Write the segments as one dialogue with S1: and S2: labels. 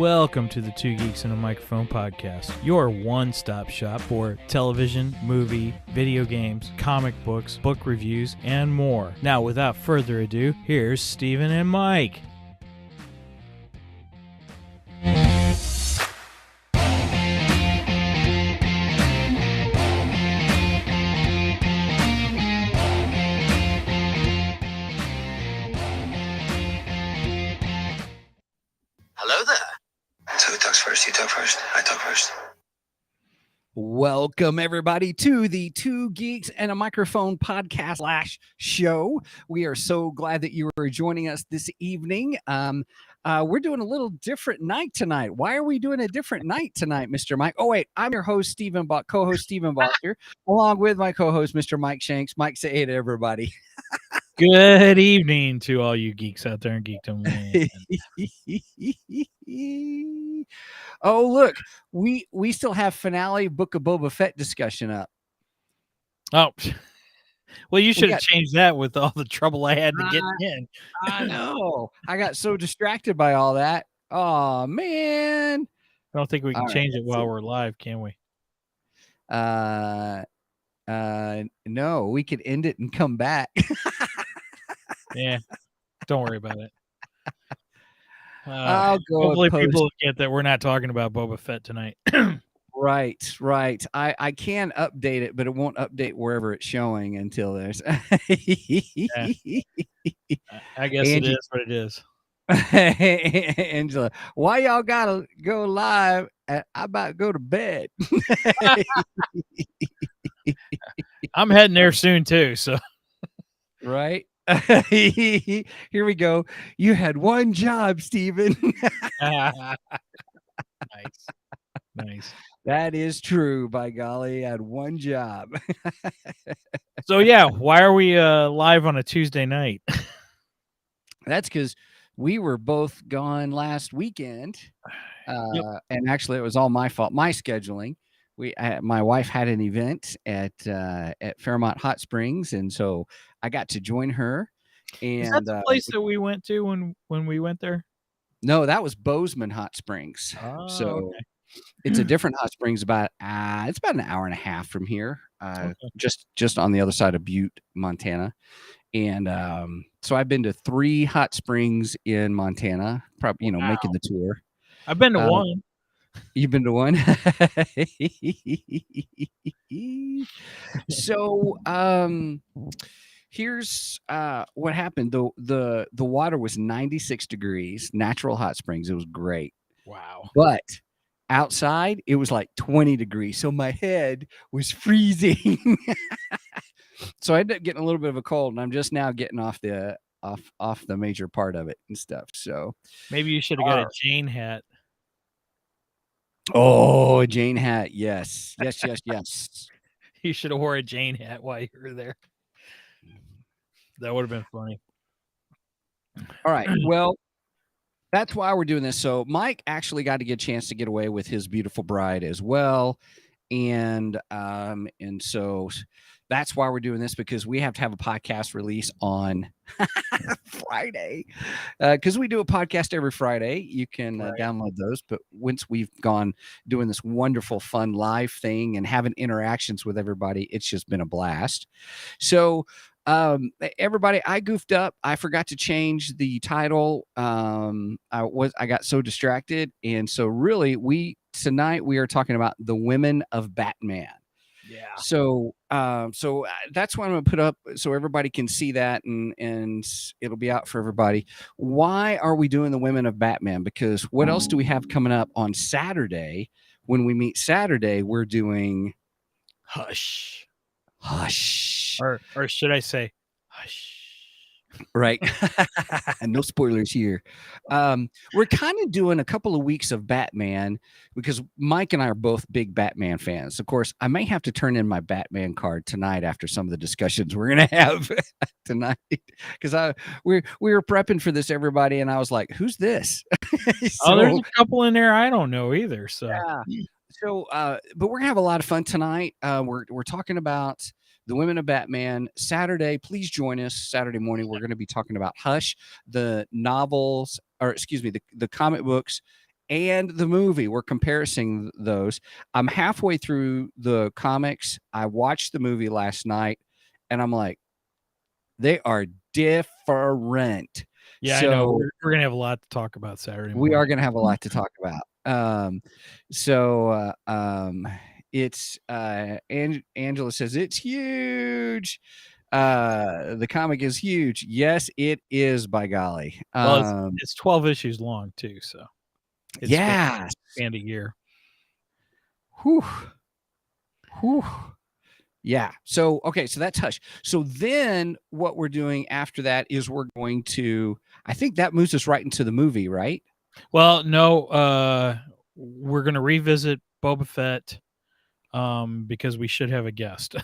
S1: Welcome to the Two Geeks and a Microphone podcast, your one-stop shop for television, movie, video games, comic books, book reviews, and more. Now, without further ado, here's Steven and Mike.
S2: Hello there. So who talks first? You talk first. I talk first.
S3: Welcome, everybody, to the Two Geeks and a Microphone podcast /show. We are so glad that you are joining us this evening. We're doing a little different night tonight. Why are we doing a different night tonight, Mr. Mike? Oh, wait, I'm your host, Stephen co-host Stephen Bosher, along with my co-host, Mr. Mike Shanks. Mike, say hey to everybody.
S1: Good evening to all you geeks out there in Geekdom Land.
S3: Oh, look, we still have finale Book of Boba Fett discussion up.
S1: Oh, well, you should have changed that with all the trouble I had to get in.
S3: I know. I got so distracted by all that. Oh, man.
S1: I don't think we can change it while we're live, can we?
S3: No, we could end it and come back.
S1: Yeah, don't worry about it.
S3: I'll go.
S1: Hopefully people get that we're not talking about Boba Fett tonight.
S3: Right. I can update it, but it won't update wherever it's showing until there's.
S1: I guess Angie, it is what it is.
S3: Angela, why y'all gotta go live? I'm about to go to bed.
S1: I'm heading there soon too. So,
S3: right. Here we go. You had one job, Stephen.
S1: Nice.
S3: That is true. By golly, I had one job.
S1: So yeah, why are we live on a Tuesday night?
S3: That's because we were both gone last weekend, and actually, it was all my fault. My scheduling. My wife had an event at Fairmont Hot Springs, and so I got to join her. And
S1: is that the place that we went to when we went there?
S3: No, that was Bozeman Hot Springs.
S1: Oh,
S3: so
S1: okay.
S3: It's a different hot springs. It's about an hour and a half from here, just on the other side of Butte, Montana. And so I've been to 3 hot springs in Montana. Probably, making the tour.
S1: I've been to one.
S3: You've been to one? So here's what happened. The water was 96 degrees, natural hot springs. It was great.
S1: Wow.
S3: But outside, it was like 20 degrees. So my head was freezing. So I ended up getting a little bit of a cold, and I'm just now getting off the major part of it and stuff. So
S1: maybe you should have got a Jane hat.
S3: Oh, a Jane hat. Yes.
S1: You should have wore a Jane hat while you were there. That would have been funny.
S3: All right. Well, that's why we're doing this. So Mike actually got to get a chance to get away with his beautiful bride as well. And so that's why we're doing this, because we have to have a podcast release on Friday, because we do a podcast every Friday. You can download those. But once we've gone doing this wonderful, fun live thing and having interactions with everybody, it's just been a blast. So everybody, I goofed up. I forgot to change the title. I got so distracted. And so really tonight we are talking about the women of Batman.
S1: Yeah.
S3: So that's what I'm going to put up so everybody can see that, and it'll be out for everybody. Why are we doing the women of Batman? Because what else do we have coming up on Saturday? When we meet Saturday, we're doing
S1: Hush.
S3: Or
S1: should I say Hush?
S3: Right. No spoilers here. We're kind of doing a couple of weeks of Batman because Mike and I are both big Batman fans. Of course, I may have to turn in my Batman card tonight after some of the discussions we're going to have tonight, because we were prepping for this, everybody, and I was like, who's this?
S1: So, there's a couple in there I don't know either. So
S3: yeah. So but we're gonna have a lot of fun tonight. We're talking about the women of Batman Saturday. Please join us Saturday morning. We're going to be talking about Hush, the novels, or excuse me, the comic books and the movie. We're comparing those. I'm halfway through the comics. I watched the movie last night, and I'm like, they are different.
S1: Yeah, I know. We're gonna have a lot to talk about Saturday morning.
S3: We are going to have a lot to talk about. It's Angela says it's huge. The comic is huge. Yes, it is, by golly.
S1: Well, it's 12 issues long too, so it's
S3: yeah,
S1: spanned a year.
S3: Whew. Yeah. So okay, so that's Hush. So then what we're doing after that is we're going to, I think that moves us right into the movie, right?
S1: Well, no, we're gonna revisit Boba Fett because we should have a guest.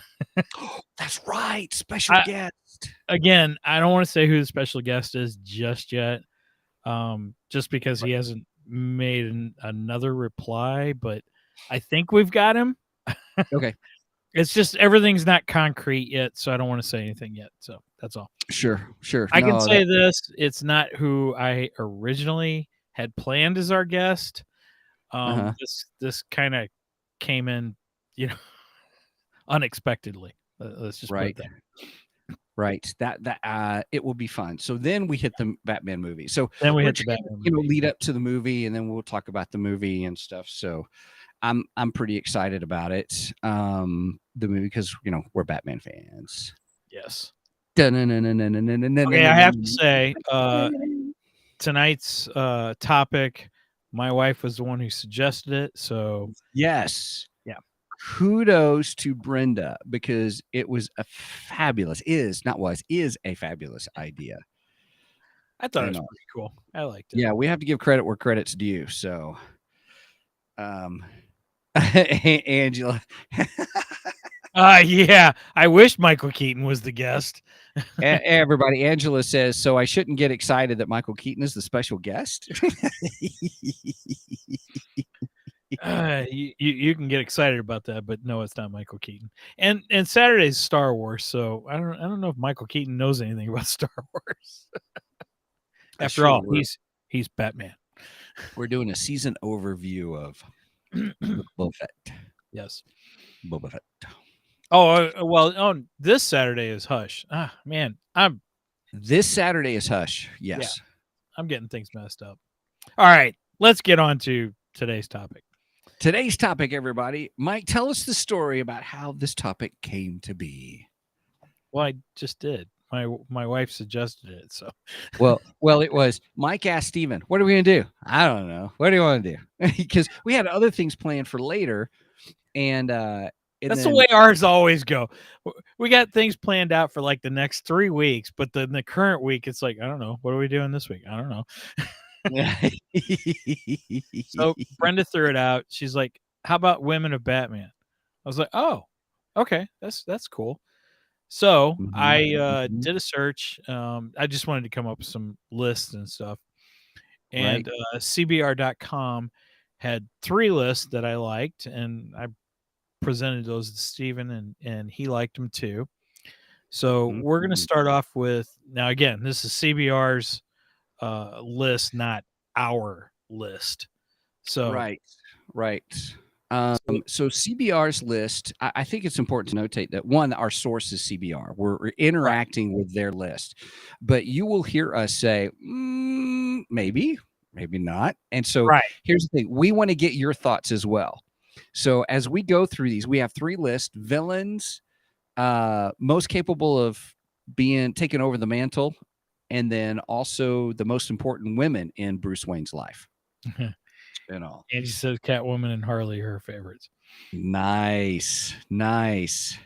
S3: That's right. Special guest.
S1: Again, I don't want to say who the special guest is just yet. Just because he hasn't made another reply, but I think we've got him.
S3: Okay.
S1: It's just everything's not concrete yet, so I don't want to say anything yet. So that's all.
S3: Sure.
S1: I can say this: it's not who I originally had planned as our guest. This kind of came in, unexpectedly. Let's just put it that.
S3: Right. That it will be fun. So then we hit the Batman movie. So
S1: then we hit the Batman movie.
S3: Lead up to the movie, and then we'll talk about the movie and stuff. So I'm pretty excited about it. The movie, because we're Batman fans.
S1: Yes.
S3: Okay,
S1: I have to say, tonight's topic, my wife was the one who suggested it. So
S3: yes.
S1: Yeah.
S3: Kudos to Brenda, because it was a fabulous is a fabulous idea.
S1: I thought it was pretty cool. I liked it.
S3: Yeah, we have to give credit where credit's due. So Angela.
S1: Yeah, I wish Michael Keaton was the guest.
S3: Everybody, Angela says, so I shouldn't get excited that Michael Keaton is the special guest.
S1: You can get excited about that, but no, it's not Michael Keaton. And Saturday's Star Wars, so I don't know if Michael Keaton knows anything about Star Wars. After all, he's Batman.
S3: We're doing a season overview of Boba Fett.
S1: Yes,
S3: Boba Fett.
S1: Oh well, this Saturday is Hush. Man,
S3: this Saturday is Hush. Yes,
S1: yeah, I'm getting things messed up. All right, let's get on to today's topic.
S3: Today's topic, everybody. Mike, tell us the story about how this topic came to be.
S1: Well, I just did. My wife suggested it, so.
S3: Well, it was Mike asked Steven, what are we going to do? I don't know. What do you want to do? Because we had other things planned for later. And
S1: that's the way ours always go. We got things planned out for like the next 3 weeks, but then the current week, it's like, I don't know. What are we doing this week? I don't know. So Brenda threw it out. She's like, how about Women of Batman? I was like, oh, okay. That's cool. So I did a search. I just wanted to come up with some lists and stuff. And CBR.com had 3 lists that I liked, and I presented those to Steven, and he liked them too. So we're going to start off with, now again, this is CBR's list, not our list. So
S3: right. So CBR's list, I think it's important to notate that, one, our source is CBR. We're interacting with their list, but you will hear us say, maybe not. And so here's the thing. We want to get your thoughts as well. So as we go through these, we have 3 lists: villains, most capable of taking over the mantle, and then also the most important women in Bruce Wayne's life. And all.
S1: And she says Catwoman and Harley are her favorites.
S3: Nice. Oh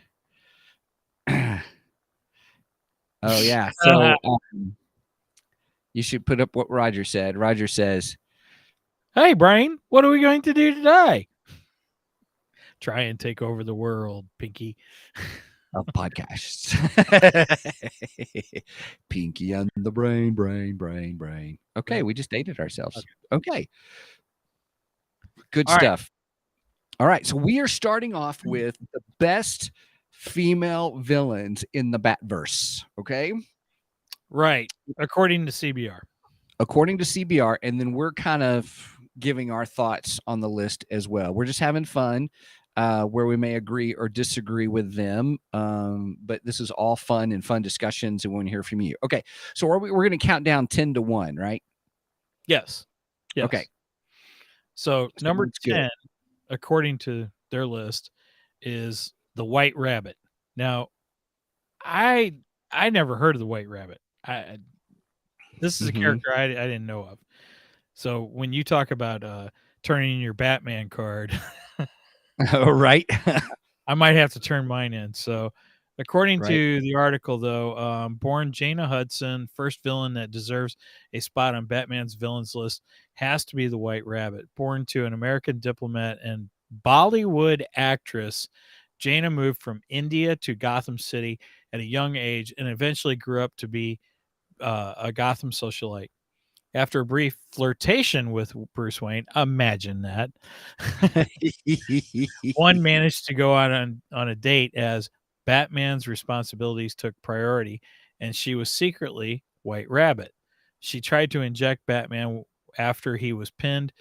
S3: yeah. So you should put up what Roger said. Roger says,
S1: "Hey, Brian, what are we going to do today? Try and take over the world, Pinky."
S3: Of podcasts. Pinky and the brain. Okay, we just dated ourselves. Okay. Good stuff. All right, so we are starting off with the best female villains in the Batverse, okay?
S1: Right, according to CBR.
S3: According to CBR, and then we're kind of giving our thoughts on the list as well. We're just having fun, where we may agree or disagree with them. But this is all fun and fun discussions, and we want to hear from you. Okay, so we're going to count down 10 to 1, right?
S1: Yes. Yes.
S3: Okay.
S1: So number
S3: Sounds
S1: 10,
S3: good.
S1: according to their list, is the White Rabbit. Now, I never heard of the White Rabbit. This is a character I didn't know of. So when you talk about turning in your Batman card,
S3: Right.
S1: I might have to turn mine in. So according
S3: Right.
S1: to the article, though, born Jaina Hudson, first villain that deserves a spot on Batman's villains list has to be the White Rabbit. Born to an American diplomat and Bollywood actress, Jaina moved from India to Gotham City at a young age and eventually grew up to be a Gotham socialite. After a brief flirtation with Bruce Wayne, imagine that, one managed to go out on a date as Batman's responsibilities took priority, and she was secretly White Rabbit. She tried to inject Batman after he was pinned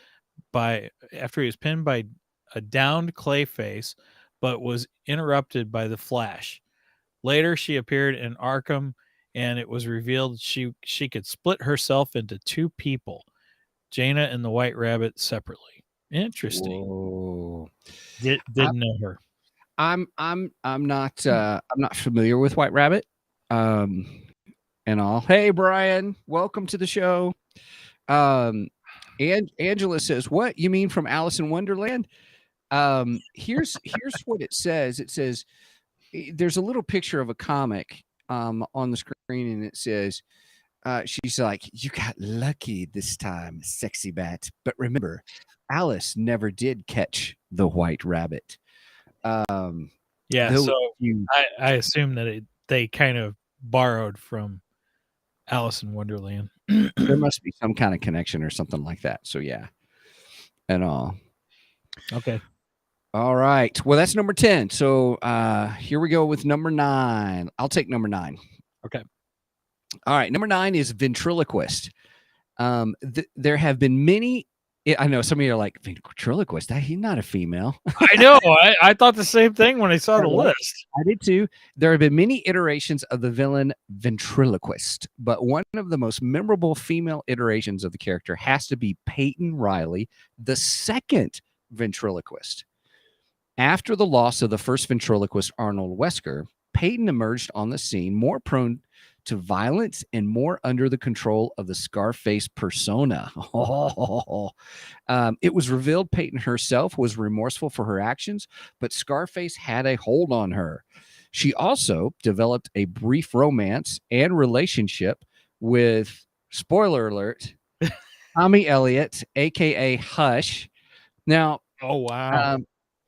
S1: by a downed Clayface, but was interrupted by the Flash. Later, she appeared in Arkham, and it was revealed she could split herself into two people, Jaina and the White Rabbit separately. Interesting.
S3: Whoa.
S1: Didn't know her.
S3: I'm not familiar with White Rabbit, and all. Hey, Brian, welcome to the show. And Angela says, "What you mean from Alice in Wonderland?" Here's what it says. It says there's a little picture of a comic on the screen, and it says, she's like, "You got lucky this time, sexy bat. But remember, Alice never did catch the White Rabbit."
S1: Yeah, so I assume that they kind of borrowed from Alice in Wonderland.
S3: There must be some kind of connection or something like that. So yeah, and all.
S1: Okay.
S3: All right. Well, that's number 10. So here we go with number 9. I'll take number 9.
S1: Okay.
S3: All right. Number 9 is ventriloquist. There have been many. I know some of you are like, ventriloquist? He's not a female.
S1: I know. I thought the same thing when I saw the list.
S3: I did too. There have been many iterations of the villain ventriloquist, but one of the most memorable female iterations of the character has to be Peyton Riley, the second ventriloquist. After the loss of the first ventriloquist, Arnold Wesker, Peyton emerged on the scene more prone to violence and more under the control of the Scarface persona. It was revealed Peyton herself was remorseful for her actions, but Scarface had a hold on her. She also developed a brief romance and relationship with, spoiler alert, Tommy Elliott, a.k.a. Hush. Now,
S1: oh, wow.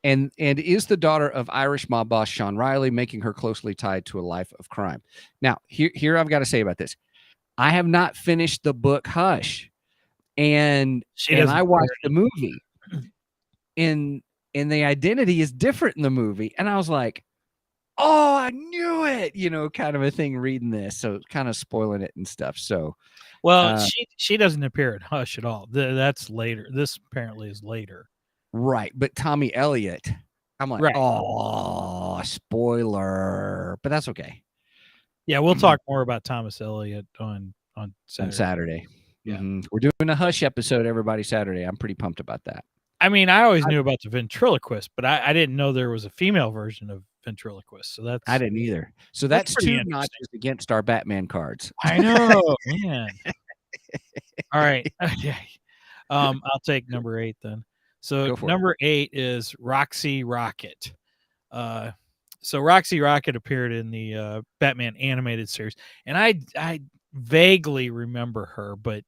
S3: And is the daughter of Irish mob boss Sean Riley, making her closely tied to a life of crime. Now, here I've got to say about this. I have not finished the book Hush, and I watched the movie, and the identity is different in the movie, and I was like, oh, I knew it, kind of a thing reading this, so kind of spoiling it and stuff. So,
S1: well, she doesn't appear in Hush at all. That's later. This apparently is later.
S3: Right, but Tommy Elliott, I'm like,
S1: right.
S3: Oh, spoiler, but that's okay.
S1: Yeah, we'll talk more about Thomas Elliott on Saturday.
S3: On Saturday.
S1: Yeah,
S3: we're doing a Hush episode, everybody, Saturday. I'm pretty pumped about that.
S1: I mean, I always knew about the ventriloquist, but I didn't know there was a female version of ventriloquist. So I
S3: didn't either. So that's 2 notches against our Batman cards.
S1: I know, man. All right, okay. I'll take number 8 then. So number 8 is Roxy Rocket. So Roxy Rocket appeared in the Batman animated series, and I vaguely remember her, but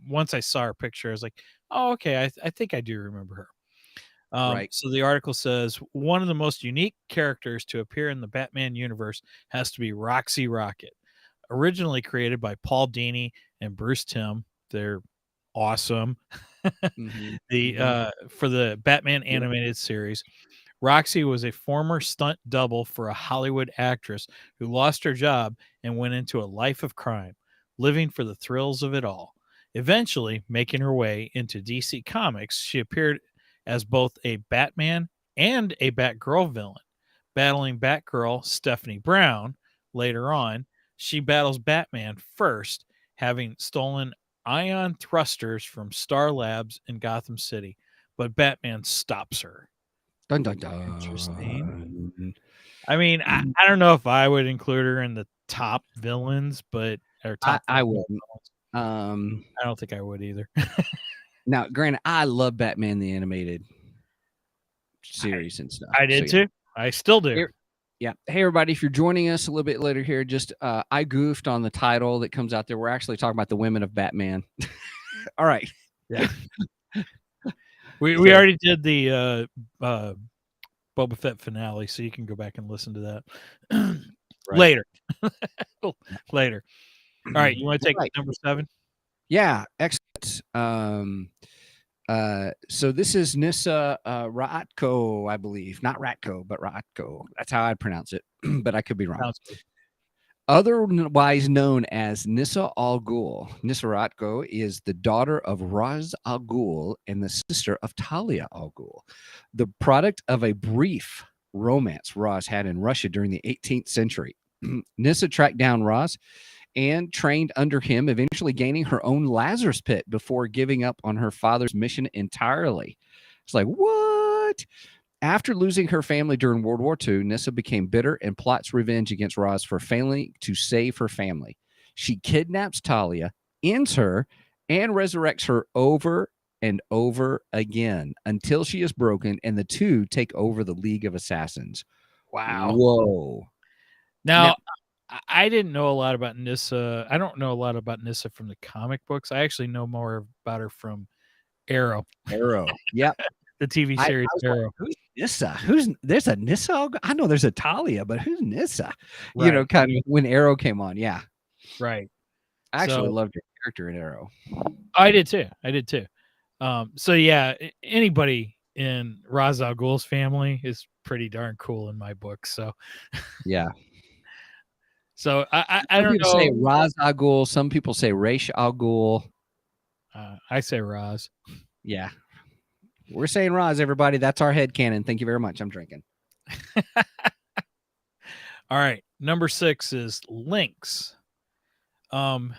S1: once I saw her picture, I was like, oh, okay, I think I do remember her. Right. So the article says one of the most unique characters to appear in the Batman universe has to be Roxy Rocket. Originally created by Paul Dini and Bruce Timm, they're awesome. For the Batman animated series, Roxy was a former stunt double for a Hollywood actress who lost her job and went into a life of crime, living for the thrills of it all. Eventually, making her way into DC Comics, she appeared as both a Batman and a Batgirl villain, battling Batgirl Stephanie Brown. Later on, she battles Batman first, having stolen ion thrusters from Star Labs in Gotham City, but Batman stops her.
S3: Dun, dun, dun.
S1: Interesting. I mean, I don't know if I would include her in the top villains, but or top.
S3: I wouldn't.
S1: I don't think I would either.
S3: Now, granted, I love Batman the animated series and stuff.
S1: I did too. I still do.
S3: Yeah. Hey, everybody, if you're joining us a little bit later here, just I goofed on the title that comes out there. We're actually talking about the women of Batman. All right.
S1: Yeah. We already did the Boba Fett finale, so you can go back and listen to that later. Later. All right, you want to take number 7?
S3: Yeah, excellent. So this is Nissa Ratko, I believe. Not Ratko, but Ratko. That's how I'd pronounce it, but I could be wrong. Otherwise known as Nissa Al Ghul, Nissa Ratko is the daughter of Ra's al Ghul and the sister of Talia al Ghul, the product of a brief romance Ra's had in Russia during the 18th century. Nissa tracked down Ra's and trained under him, eventually gaining her own Lazarus pit before giving up on her father's mission entirely. It's like, what? After losing her family during World War II, Nissa became bitter and plots revenge against Ra's for failing to save her family. She kidnaps Talia, ends her, and resurrects her over and over again until she is broken and the two take over the League of Assassins.
S1: Wow.
S3: Whoa.
S1: Now I didn't know a lot about Nissa. I don't know a lot about Nissa from the comic books. I actually know more about her from Arrow.
S3: Yep.
S1: The TV series Arrow.
S3: Like, who's Nissa? There's a Nissa? I know there's a Talia, but who's Nissa?
S1: Right.
S3: You know, kind of when Arrow came on. Yeah.
S1: Right.
S3: I actually loved your character in Arrow.
S1: I did too. So yeah, anybody in Ra's al Ghul's family is pretty darn cool in my book. So
S3: yeah.
S1: So I don't know.
S3: Say Ra's al Ghul. Some people say Ra's al Ghul.
S1: I say Ra's.
S3: Yeah. We're saying Ra's, everybody. That's our headcanon. Thank you very much. I'm drinking.
S1: All right. Number 6 is Lynx. There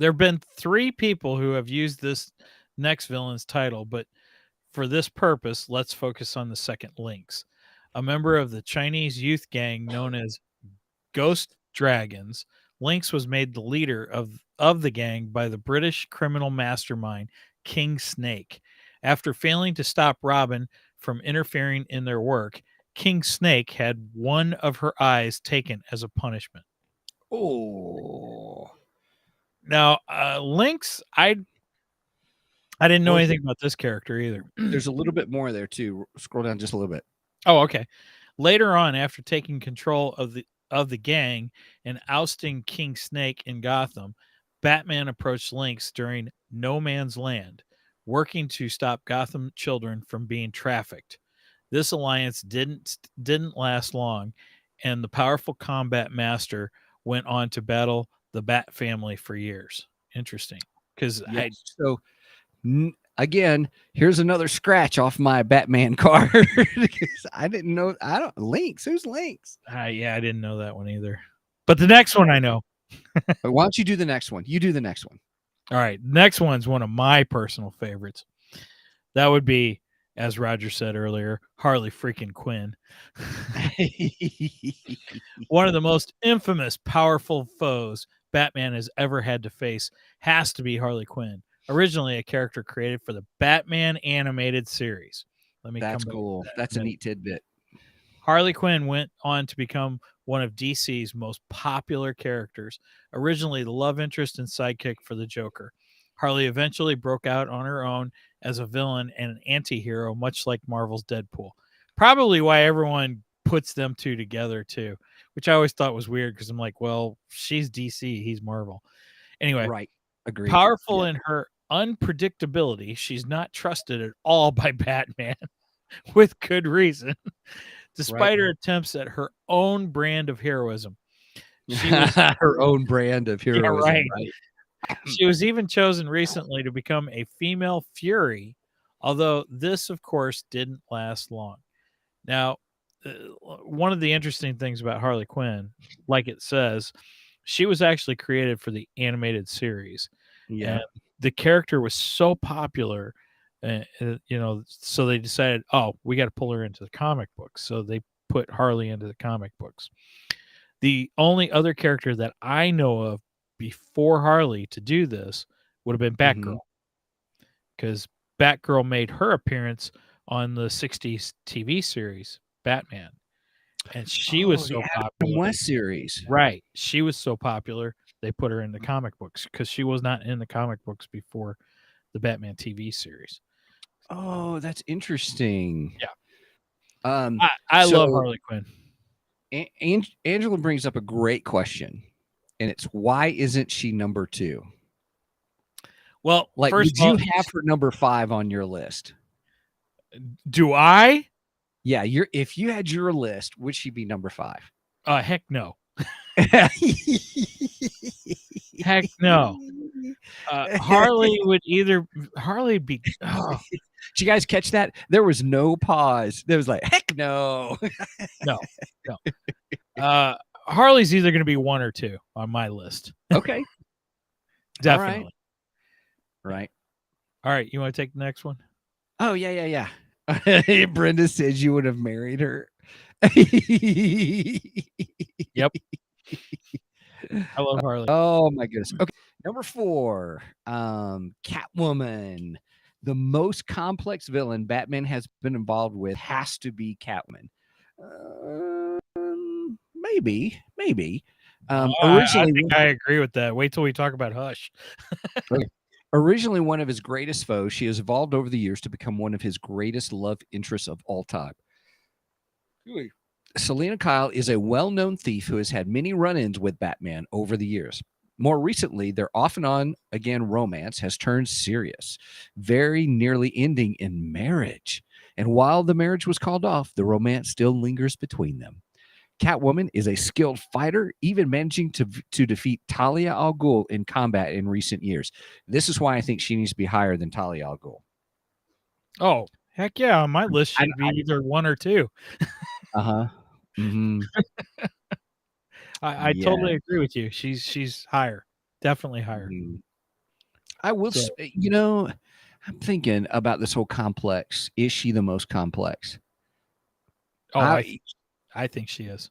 S1: have been 3 people who have used this next villain's title, but for this purpose, let's focus on the second Lynx, a member of the Chinese youth gang known as Ghost Dragons. Lynx was made the leader of the gang by the British criminal mastermind King Snake. After failing to stop Robin from interfering in their work, King Snake had one of her eyes taken as a punishment.
S3: Oh.
S1: Now, Lynx, I didn't know anything about this character either.
S3: There's a little bit more there too. Scroll down just a little bit.
S1: Oh, okay. Later on, after taking control of the gang and ousting King Snake in Gotham, Batman approached Lynx during No Man's Land, working to stop Gotham children from being trafficked. This alliance didn't last long, and the powerful combat master went on to battle the Bat family for years. Interesting, because
S3: again, here's another scratch off my Batman card. I didn't know. Lynx. Who's Lynx?
S1: Yeah, I didn't know that one either. But the next one I know.
S3: But why don't you do the next one? You do the next one.
S1: All right. Next one's one of my personal favorites. That would be, as Roger said earlier, Harley freaking Quinn. One of the most infamous, powerful foes Batman has ever had to face has to be Harley Quinn. Originally a character created for the Batman animated series.
S3: That's cool. That's a neat tidbit.
S1: Harley Quinn went on to become one of DC's most popular characters, originally the love interest and sidekick for the Joker. Harley eventually broke out on her own as a villain and an anti-hero, much like Marvel's Deadpool. Probably why everyone puts them two together too, which I always thought was weird because I'm like, well, she's DC, he's Marvel. Anyway,
S3: right. Agreed.
S1: Powerful in her unpredictability, she's not trusted at all by Batman, with good reason. Despite her attempts at her own brand of heroism.
S3: She was her own brand of heroism.
S1: Yeah, right. She was even chosen recently to become a female Fury, although this, of course, didn't last long. Now, one of the interesting things about Harley Quinn, like it says, she was actually created for the animated series.
S3: Yeah.
S1: And the character was so popular, so they decided, oh, we got to pull her into the comic books. So they put Harley into the comic books. The only other character that I know of before Harley to do this would have been Batgirl, because Batgirl made her appearance on the 60s TV series Batman, and she was
S3: the
S1: so
S3: Adam
S1: popular.
S3: West series.
S1: Right. She was so popular, they put her in the comic books because she was not in the comic books before the Batman TV series.
S3: Oh, that's interesting.
S1: Yeah. I
S3: So
S1: love Harley Quinn.
S3: Angela brings up a great question, and it's why isn't she number 2?
S1: Well,
S3: Like,
S1: first
S3: would
S1: of all,
S3: you have her number 5 on your list?
S1: do I?
S3: Yeah, if you had your list, would she be number 5?
S1: Heck no. Heck no. Harley would be. Oh,
S3: Did you guys catch that? There was no pause. There was like, heck no.
S1: no. Harley's either going to be 1 or 2 on my list.
S3: Okay.
S1: Definitely.
S3: Right.
S1: All right. You want to take the next one?
S3: Oh, yeah. Brenda says you would have married her.
S1: Yep. I love Harley.
S3: Oh, my goodness. Okay. Number 4, Catwoman. The most complex villain Batman has been involved with has to be Catwoman. Maybe. Originally,
S1: I agree with that. Wait till we talk about Hush.
S3: Okay. Originally one of his greatest foes, she has evolved over the years to become one of his greatest love interests of all time. Selena Kyle is a well-known thief who has had many run-ins with Batman over the years. More recently, their off-and-on, again, romance has turned serious, very nearly ending in marriage. And while the marriage was called off, the romance still lingers between them. Catwoman is a skilled fighter, even managing to defeat Talia al Ghul in combat in recent years. This is why I think she needs to be higher than Talia al Ghul.
S1: Oh, heck yeah. On my list should be either 1 or 2.
S3: Uh-huh. Mm-hmm.
S1: I totally agree with you. She's higher. Definitely higher.
S3: Mm-hmm. I will say, I'm thinking about this whole complex. Is she the most complex?
S1: Oh, I think she is.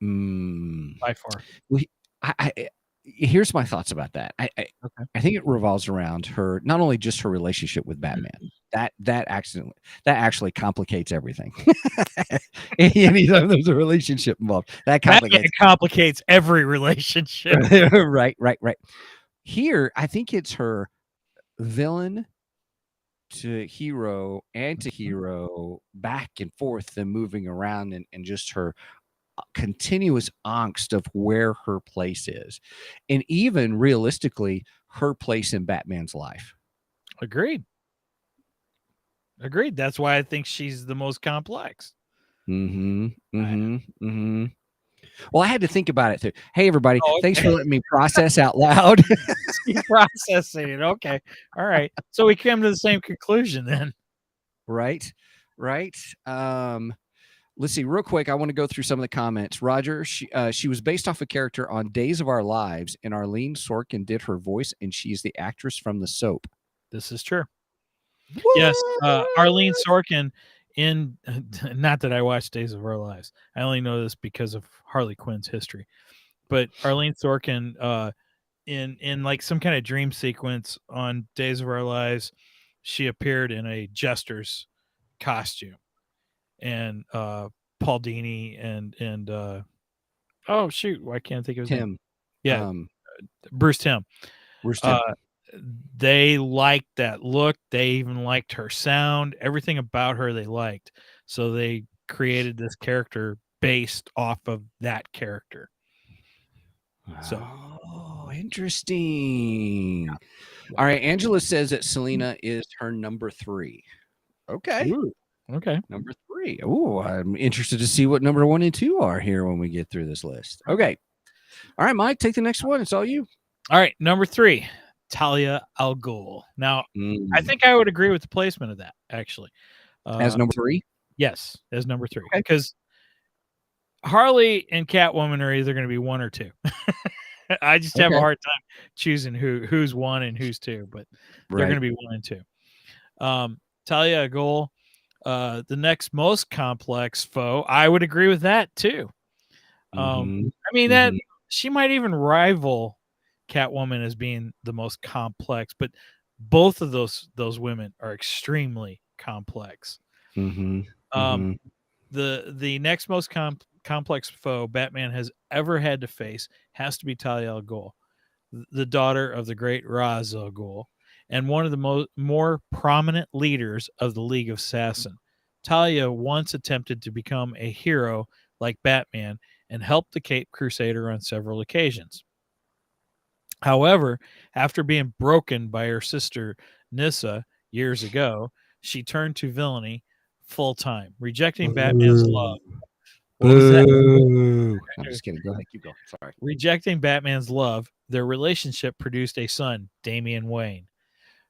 S1: By far.
S3: Well, here's my thoughts about that. I think it revolves around her, not only just her relationship with Batman. That actually complicates everything. Anytime there's a relationship involved, that
S1: complicates every relationship.
S3: Right. Here, I think it's her villain to hero and to hero, back and forth and moving around, and just her continuous angst of where her place is, and even realistically her place in Batman's life.
S1: Agreed. That's why I think she's the most complex.
S3: Well, I had to think about it too. Hey, everybody, thanks for letting me process out loud.
S1: Processing it. Okay. All right. So we came to the same conclusion then.
S3: Right. Let's see real quick. I want to go through some of the comments. Roger, she was based off a character on Days of Our Lives, and Arlene Sorkin did her voice, and she's the actress from the soap.
S1: This is true. What? Yes. Arlene Sorkin not that I watched Days of Our Lives. I only know this because of Harley Quinn's history. But Arlene Sorkin, in like some kind of dream sequence on Days of Our Lives, she appeared in a jester's costume, and Paul Dini and oh shoot, why can't I think of his name? Yeah, Bruce Timm. They liked that look. They even liked her sound. Everything about her they liked. So they created this character based off of that character. So,
S3: interesting. Yeah. All right, Angela says that Selena is her number 3. Okay.
S1: Ooh, okay.
S3: Number 3. Oh, I'm interested to see what number 1 and 2 are here when we get through this list. Okay. All right, Mike, take the next one. It's all you.
S1: All right, number 3, Talia al Ghul. Now, I think I would agree with the placement of that, actually.
S3: As number 3?
S1: Yes, as number 3.
S3: Okay.
S1: Because Harley and Catwoman are either going to be 1 or 2. I just have a hard time choosing who's 1 and who's 2, but they're going to be 1 and 2. Talia al Ghul, the next most complex foe. I would agree with that too. I mean that she might even rival Catwoman as being the most complex, but both of those women are extremely complex. The next most complex foe Batman has ever had to face has to be Talia al Ghul, the daughter of the great Ra's al Ghul, and one of the more prominent leaders of the League of Assassin. Talia once attempted to become a hero like Batman and helped the Cape Crusader on several occasions. However, after being broken by her sister Nyssa years ago, she turned to villainy full time, rejecting Batman's love. What was that?
S3: I'm just kidding. Go ahead. Keep going. Sorry.
S1: Rejecting Batman's love, their relationship produced a son, Damian Wayne,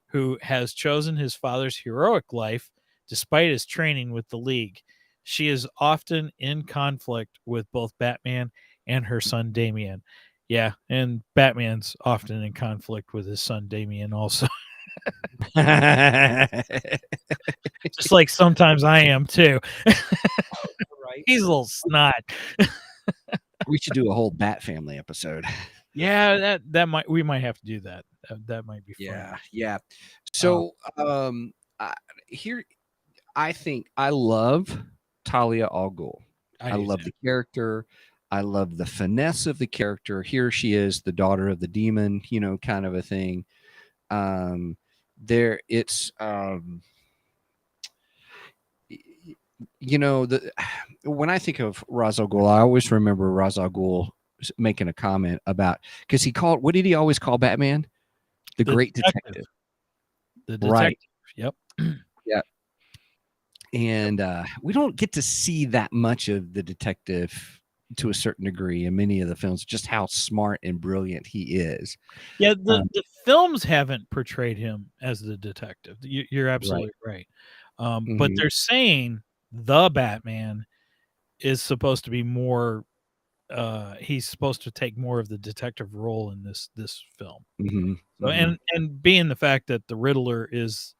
S1: who has chosen his father's heroic life despite his training with the League. She is often in conflict with both Batman and her son Damian. Yeah, and Batman's often in conflict with his son Damian also. Just like sometimes I am too.
S3: Right.
S1: He's a little snot.
S3: We should do a whole Bat Family episode.
S1: Yeah, we might have to do that. That might be fun.
S3: Yeah. So here, I think I love Talia al Ghul. I love the character. I love the finesse of the character. Here she is, the daughter of the demon, kind of a thing. When I think of Ra's al Ghul, I always remember Ra's al Ghul making a comment about, because what did he always call Batman? The great detective.
S1: The detective.
S3: Right.
S1: Yep.
S3: Yeah. And we don't get to see that much of the detective to a certain degree in many of the films, just how smart and brilliant he is.
S1: Yeah, the films haven't portrayed him as the detective. You're absolutely right. But they're saying the Batman is supposed to be more. He's supposed to take more of the detective role in this film. So, and being the fact that the Riddler is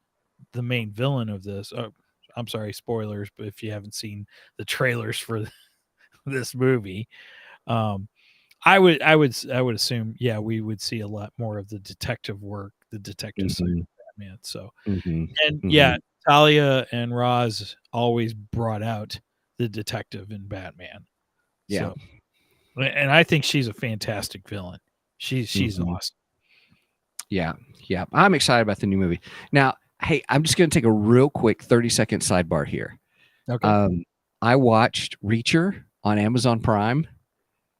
S1: the main villain of this. I'm sorry, spoilers, but if you haven't seen the trailers for this movie, I would assume, we would see a lot more of the detective work, the detective side of Batman. So, Talia and Ra's always brought out the detective in Batman.
S3: Yeah.
S1: So, and I think she's a fantastic villain. She's awesome.
S3: Yeah. I'm excited about the new movie. Now, hey, I'm just going to take a real quick 30-second sidebar here.
S1: Okay.
S3: I watched Reacher on Amazon Prime.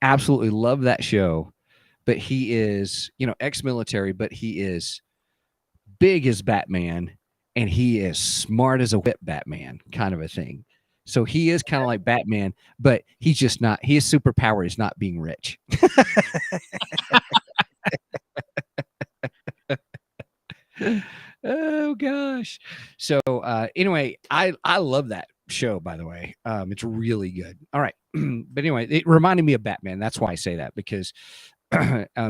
S3: Absolutely love that show. But he is, ex-military, but he is big as Batman, and he is smart as a whip Batman, kind of a thing. So he is kind of like Batman, but he's just not. His superpower is not being rich. Oh gosh. So anyway, I love that show, by the way. It's really good. All right. But anyway, it reminded me of Batman. That's why I say that, because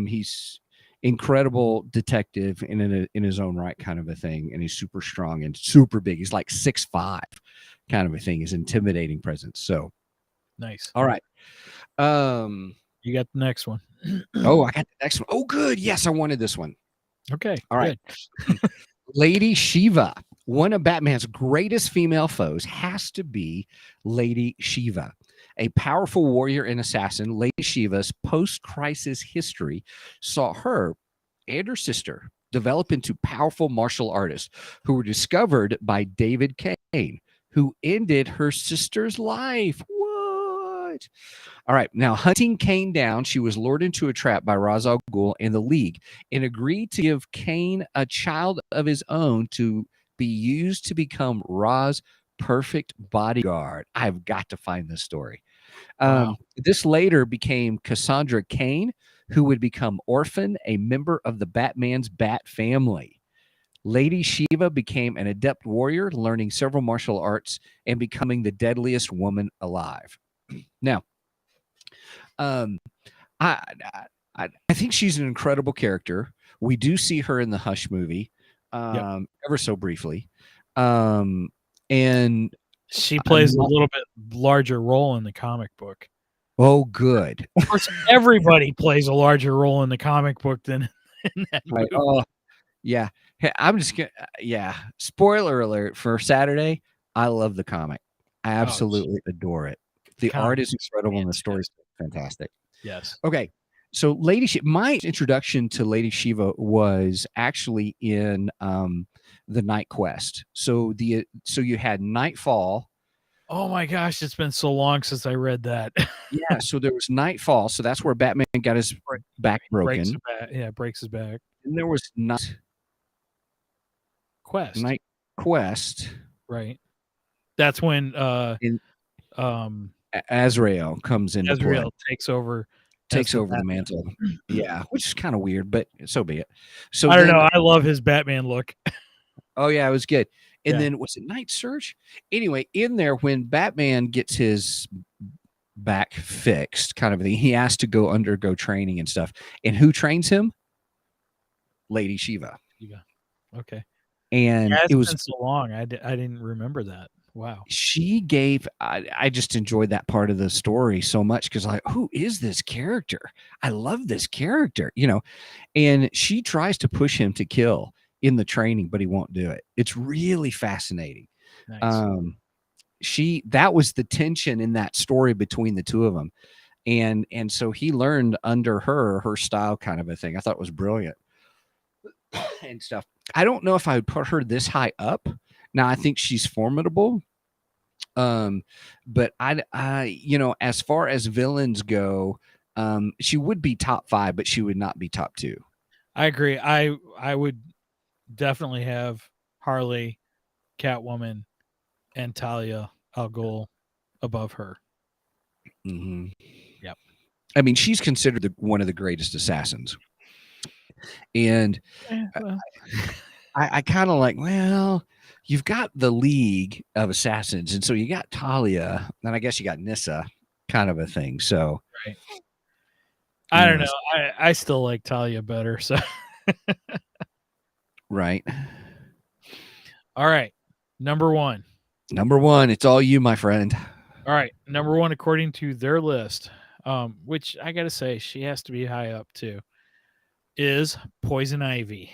S3: he's incredible detective in his own right, kind of a thing, and he's super strong and super big. He's like 6'5", kind of a thing. His intimidating presence. So
S1: nice.
S3: All right.
S1: You got the next one.
S3: Oh, I got the next one. Oh, good. Yes, I wanted this one.
S1: Okay.
S3: All right. Lady Shiva. One of Batman's greatest female foes has to be Lady Shiva. A powerful warrior and assassin, Lady Shiva's post-crisis history saw her and her sister develop into powerful martial artists who were discovered by David Kane, who ended her sister's life. What? All right. Now, hunting Kane down, she was lured into a trap by Ra's al Ghul and the League and agreed to give Kane a child of his own to be used to become Ra's perfect bodyguard. I've got to find this story.
S1: Wow.
S3: This later became Cassandra Kane, who would become Orphan, a member of the Batman's Bat family. Lady Shiva became an adept warrior, learning several martial arts and becoming the deadliest woman alive. Now, um, I, I think she's an incredible character. We do see her in the Hush movie, ever so briefly, and
S1: she plays a little bit larger role in the comic book.
S3: Oh, good.
S1: Of course, everybody plays a larger role in the comic book than in that movie.
S3: Oh, yeah. Hey, I'm just gonna. Yeah. Spoiler alert for Saturday. I love the comic. I absolutely adore it. The art is incredible and the story is fantastic.
S1: Yes.
S3: Okay. So Lady Shiva, my introduction to Lady Shiva was actually in the Night Quest. So you had Nightfall.
S1: Oh my gosh, it's been so long since I read that.
S3: Yeah, so there was Nightfall. So that's where Batman got his back broken.
S1: Breaks his back.
S3: And there was Night Quest.
S1: Right. That's when
S3: Azrael comes into play.
S1: takes over
S3: the mantle. Yeah, which is kind of weird, but so be it. So
S1: I don't know. I love his Batman look.
S3: Oh yeah, it was good. And then was it Night Surge? Anyway, in there when Batman gets his back fixed, kind of thing, he has to undergo training and stuff. And who trains him? Lady Shiva.
S1: Okay.
S3: And it was
S1: been so long. I didn't remember that. Wow.
S3: She gave. I just enjoyed that part of the story so much because who is this character? I love this character, And she tries to push him to kill in the training, but he won't do it. It's really fascinating. Nice. That was the tension in that story between the two of them, and so he learned under her style, kind of a thing. I thought it was brilliant and stuff. I don't know if I would put her this high up. Now I think she's formidable, but I as far as villains go, she would be top 5, but she would not be top 2.
S1: I agree. I would definitely have Harley, Catwoman, and Talia al Ghul above her.
S3: Mm-hmm.
S1: Yep.
S3: I mean, she's considered one of the greatest assassins, and I kind of well, you've got the League of Assassins, and so you got Talia, and I guess you got Nyssa, kind of a thing. So,
S1: right. I don't know. I still like Talia better. So,
S3: right.
S1: All right. Number one.
S3: It's all you, my friend.
S1: All right. Number 1, according to their list, which I got to say, she has to be high up too, is Poison Ivy.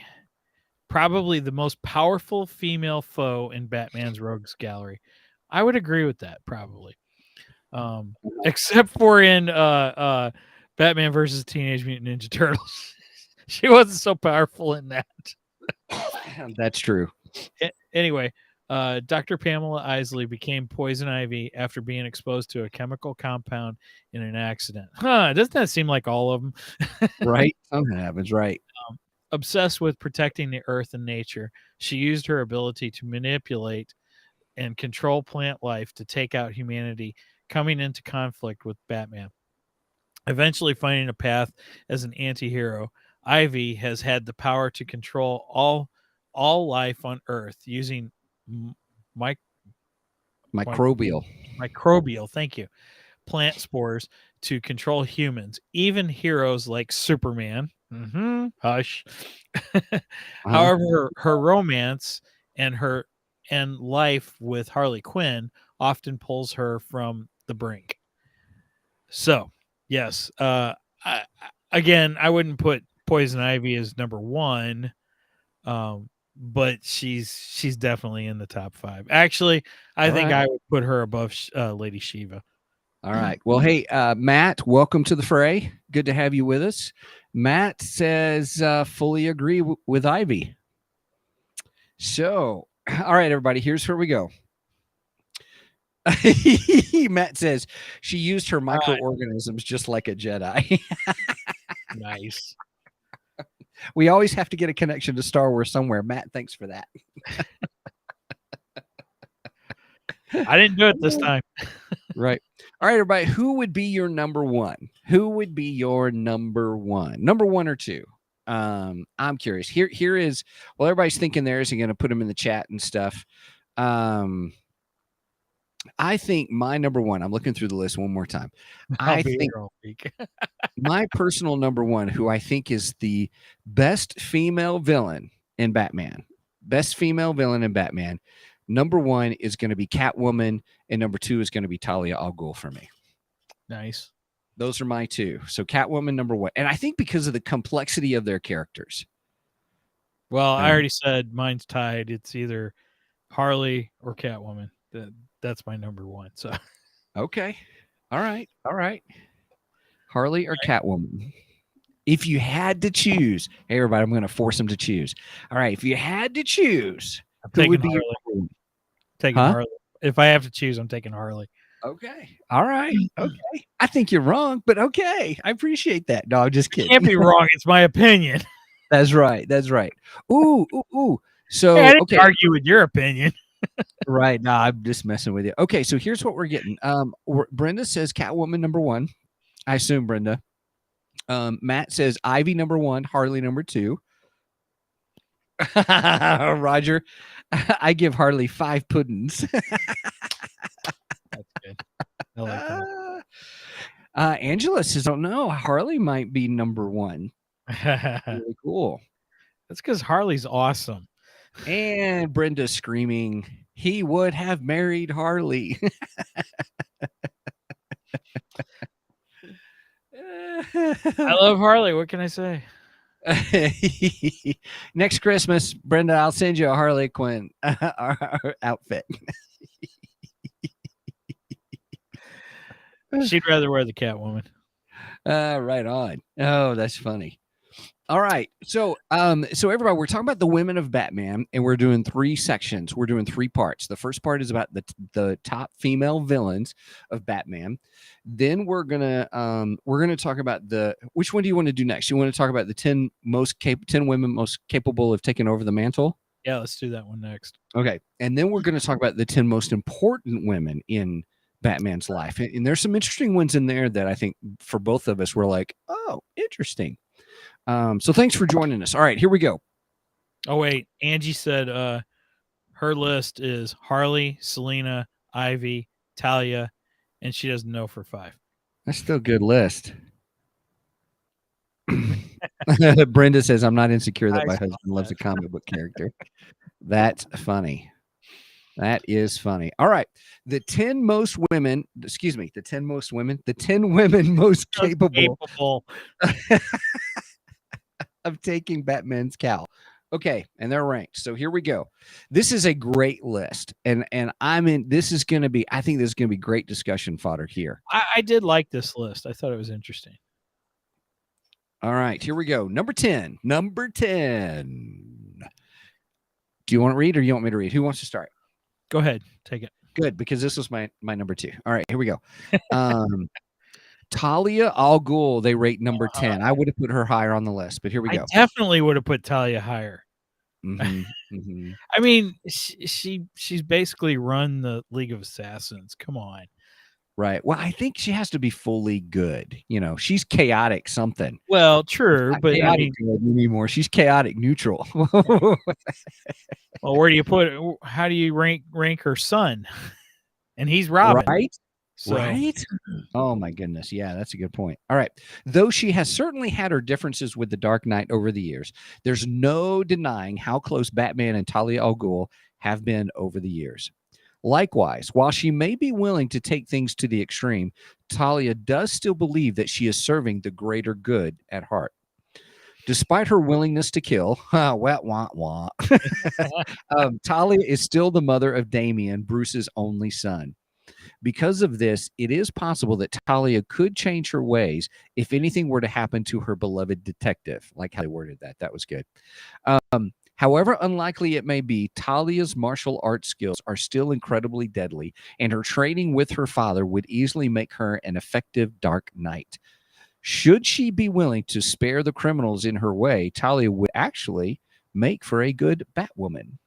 S1: Probably the most powerful female foe in Batman's Rogues Gallery. I would agree with that, probably. Except for in Batman versus Teenage Mutant Ninja Turtles. She wasn't so powerful in that.
S3: That's true.
S1: Anyway, Dr. Pamela Isley became Poison Ivy after being exposed to a chemical compound in an accident. Doesn't that seem like all of them?
S3: Right? Something happens, right?
S1: Obsessed with protecting the earth and nature, she used her ability to manipulate and control plant life to take out humanity, coming into conflict with Batman. Eventually finding a path as an anti-hero, Ivy has had the power to control all life on Earth using
S3: microbial,
S1: thank you, plant spores to control humans, even heroes like Superman. Hush. However, her romance and life with Harley Quinn often pulls her from the brink. So, yes, I wouldn't put Poison Ivy as number 1, but she's definitely in the top 5. Actually, I think I would put her above Lady Shiva.
S3: All right. Well, hey, Matt, welcome to the fray. Good to have you with us. Matt says, fully agree with Ivy. So, all right, everybody, here's where we go. Matt says she used her microorganisms just like a Jedi.
S1: Nice.
S3: We always have to get a connection to Star Wars somewhere. Matt, thanks for that.
S1: I didn't do it this time.
S3: Right. All right, everybody. Who would be your number 1? Who would be your number one? Number one or two? I'm curious. Here is, well, everybody's thinking theirs and going to put them in the chat and stuff. I think my number one, I'm looking through the list one more time.
S1: I'll
S3: I
S1: be
S3: think
S1: here all week.
S3: my personal number one, who I think is the best female villain in Batman, number one is going to be Catwoman, and number two is going to be Talia al Ghul for me.
S1: Nice.
S3: Those are my two. So Catwoman, number one. And I think because of the complexity of their characters.
S1: Well, I already said mine's tied. It's either Harley or Catwoman. That's my number one. So
S3: okay. All right. Harley or Catwoman? If you had to choose, hey everybody, I'm going to force them to choose. All right. If you had to choose,
S1: I'm
S3: who would
S1: taking
S3: be
S1: Harley. Taking Harley. If I have to choose, I'm taking Harley.
S3: Okay. All right. Okay. I think you're wrong, but okay. I appreciate that. No, I'm just kidding.
S1: Can't be wrong. It's my opinion.
S3: That's right. Ooh. So
S1: I didn't argue with your opinion.
S3: Right. No, I'm just messing with you. Okay, so here's what we're getting. Brenda says Catwoman number one. I assume Brenda. Matt says Ivy number one, Harley number two. Roger, I give Harley 5 puddings.
S1: That's good. I like that.
S3: Angela says, "Oh no, Harley might be number one." Really cool.
S1: That's because Harley's awesome.
S3: And Brenda screaming, "He would have married Harley."
S1: I love Harley. What can I say?
S3: Next Christmas, Brenda, I'll send you a Harley Quinn outfit.
S1: She'd rather wear the Catwoman.
S3: Right on. Oh, that's funny. All right. So everybody, we're talking about the women of Batman, and we're doing 3 sections. We're doing 3 parts. The first part is about the top female villains of Batman. Then we're gonna talk about which one do you want to do next? You want to talk about the 10 women most capable of taking over the mantle?
S1: Yeah, let's do that one next.
S3: Okay. And then we're going to talk about the 10 most important women in Batman's life. And there's some interesting ones in there that I think for both of us, we're like, oh, interesting. So thanks for joining us. All right, here we go.
S1: Oh, wait. Angie said her list is Harley, Selena, Ivy, Talia, and she doesn't know for 5.
S3: That's still a good list. Brenda says, I'm not insecure that my husband loves a comic book character. That's funny. That is funny. All right. The 10 women most capable of taking Batman's cowl. Okay, and they're ranked. So here we go. This is a great list, and I think this is going to be great discussion fodder here.
S1: I did like this list. I thought it was interesting.
S3: All right, here we go. Number 10. Do you want to read, or you want me to read? Who wants to start?
S1: Go ahead, take it.
S3: Good, because this was my number 2. All right, here we go. Talia al Ghul, they rate number 10. I would have put her higher on the list, but here we go.
S1: I definitely would have put Talia higher.
S3: Mm-hmm.
S1: I mean, she's basically run the League of Assassins. Come on.
S3: Right. Well, I think she has to be fully good. You know, she's chaotic something.
S1: Well, true, but I mean,
S3: anymore. She's chaotic neutral.
S1: Well, where do you put? How do you rank her son? And he's Robin,
S3: right?
S1: So.
S3: Right? Oh my goodness. Yeah, that's a good point. All right. Though she has certainly had her differences with the Dark Knight over the years, there's no denying how close Batman and Talia al Ghul have been over the years. Likewise, while she may be willing to take things to the extreme, Talia does still believe that she is serving the greater good at heart. Despite her willingness to kill, Talia is still the mother of Damian, Bruce's only son. Because of this, it is possible that Talia could change her ways if anything were to happen to her beloved detective. Like how they worded that. That was good. However unlikely it may be, Talia's martial arts skills are still incredibly deadly, and her training with her father would easily make her an effective Dark Knight. Should she be willing to spare the criminals in her way, Talia would actually make for a good Batwoman.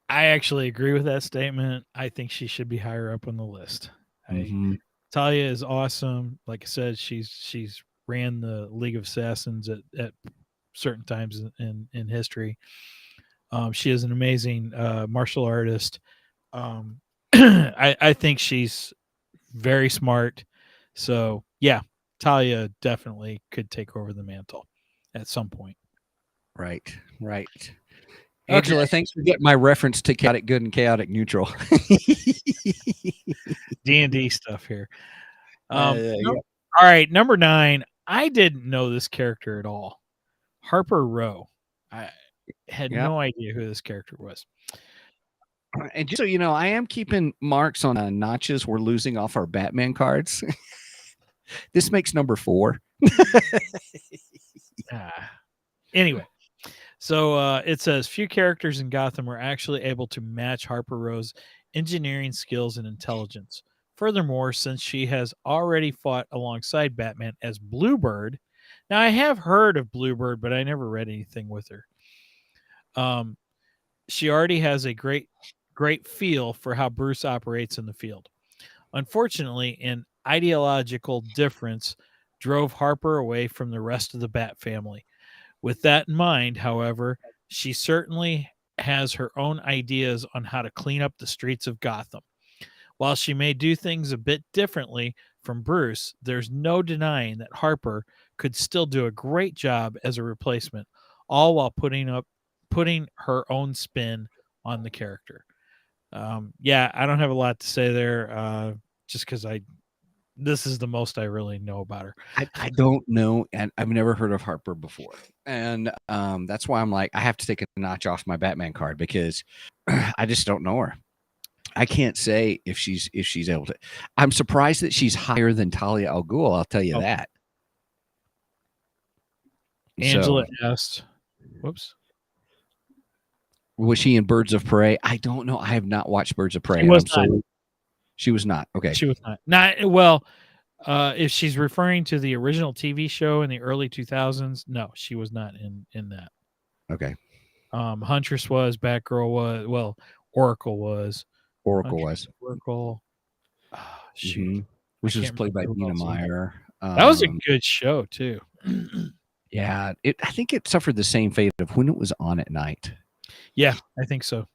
S1: I actually agree with that statement. I think she should be higher up on the list. Talia is awesome. Like I said, she's ran the League of Assassins at certain times in history. She is an amazing martial artist. I think she's very smart. So yeah, Talia definitely could take over the mantle at some point.
S3: Right.
S1: Okay.
S3: Angela, thanks for getting my reference to chaotic good and chaotic neutral.
S1: D&D stuff here.
S3: Yeah.
S1: All right, number 9. I didn't know this character at all. Harper Row. I had
S3: Yep.
S1: no idea who this character was.
S3: And just so you know, I am keeping marks on notches we're losing off our Batman cards. This makes number 4.
S1: Anyway, so it says few characters in Gotham are actually able to match Harper Row's engineering skills and intelligence. Furthermore, since she has already fought alongside Batman as Bluebird, now I have heard of Bluebird, but I never read anything with her. She already has a great feel for how Bruce operates in the field. Unfortunately, an ideological difference drove Harper away from the rest of the Bat family. With that in mind, however, she certainly has her own ideas on how to clean up the streets of Gotham. While she may do things a bit differently from Bruce, there's no denying that Harper could still do a great job as a replacement, all while putting her own spin on the character. Yeah, I don't have a lot to say there, just because this is the most I really know about her.
S3: I don't know, and I've never heard of Harper before, and that's why I'm like, I have to take a notch off my Batman card because I just don't know her. I can't say if she's able to. I'm surprised that she's higher than Talia al Ghul. I'll tell you that.
S1: Angela asked, "Whoops,
S3: was she in Birds of Prey?" I don't know. I have not watched Birds of Prey. She was not. Okay,
S1: she was not. Not well. If she's referring to the original TV show in the early 2000s, no, she was not in that.
S3: Okay.
S1: Huntress was, Batgirl was, well, Oracle was. Oracle. Oh, shoot.
S3: Mm-hmm. Which was played by Dina Meyer.
S1: That was a good show, too.
S3: Yeah. I think it suffered the same fate of when it was on at night.
S1: Yeah, I think so.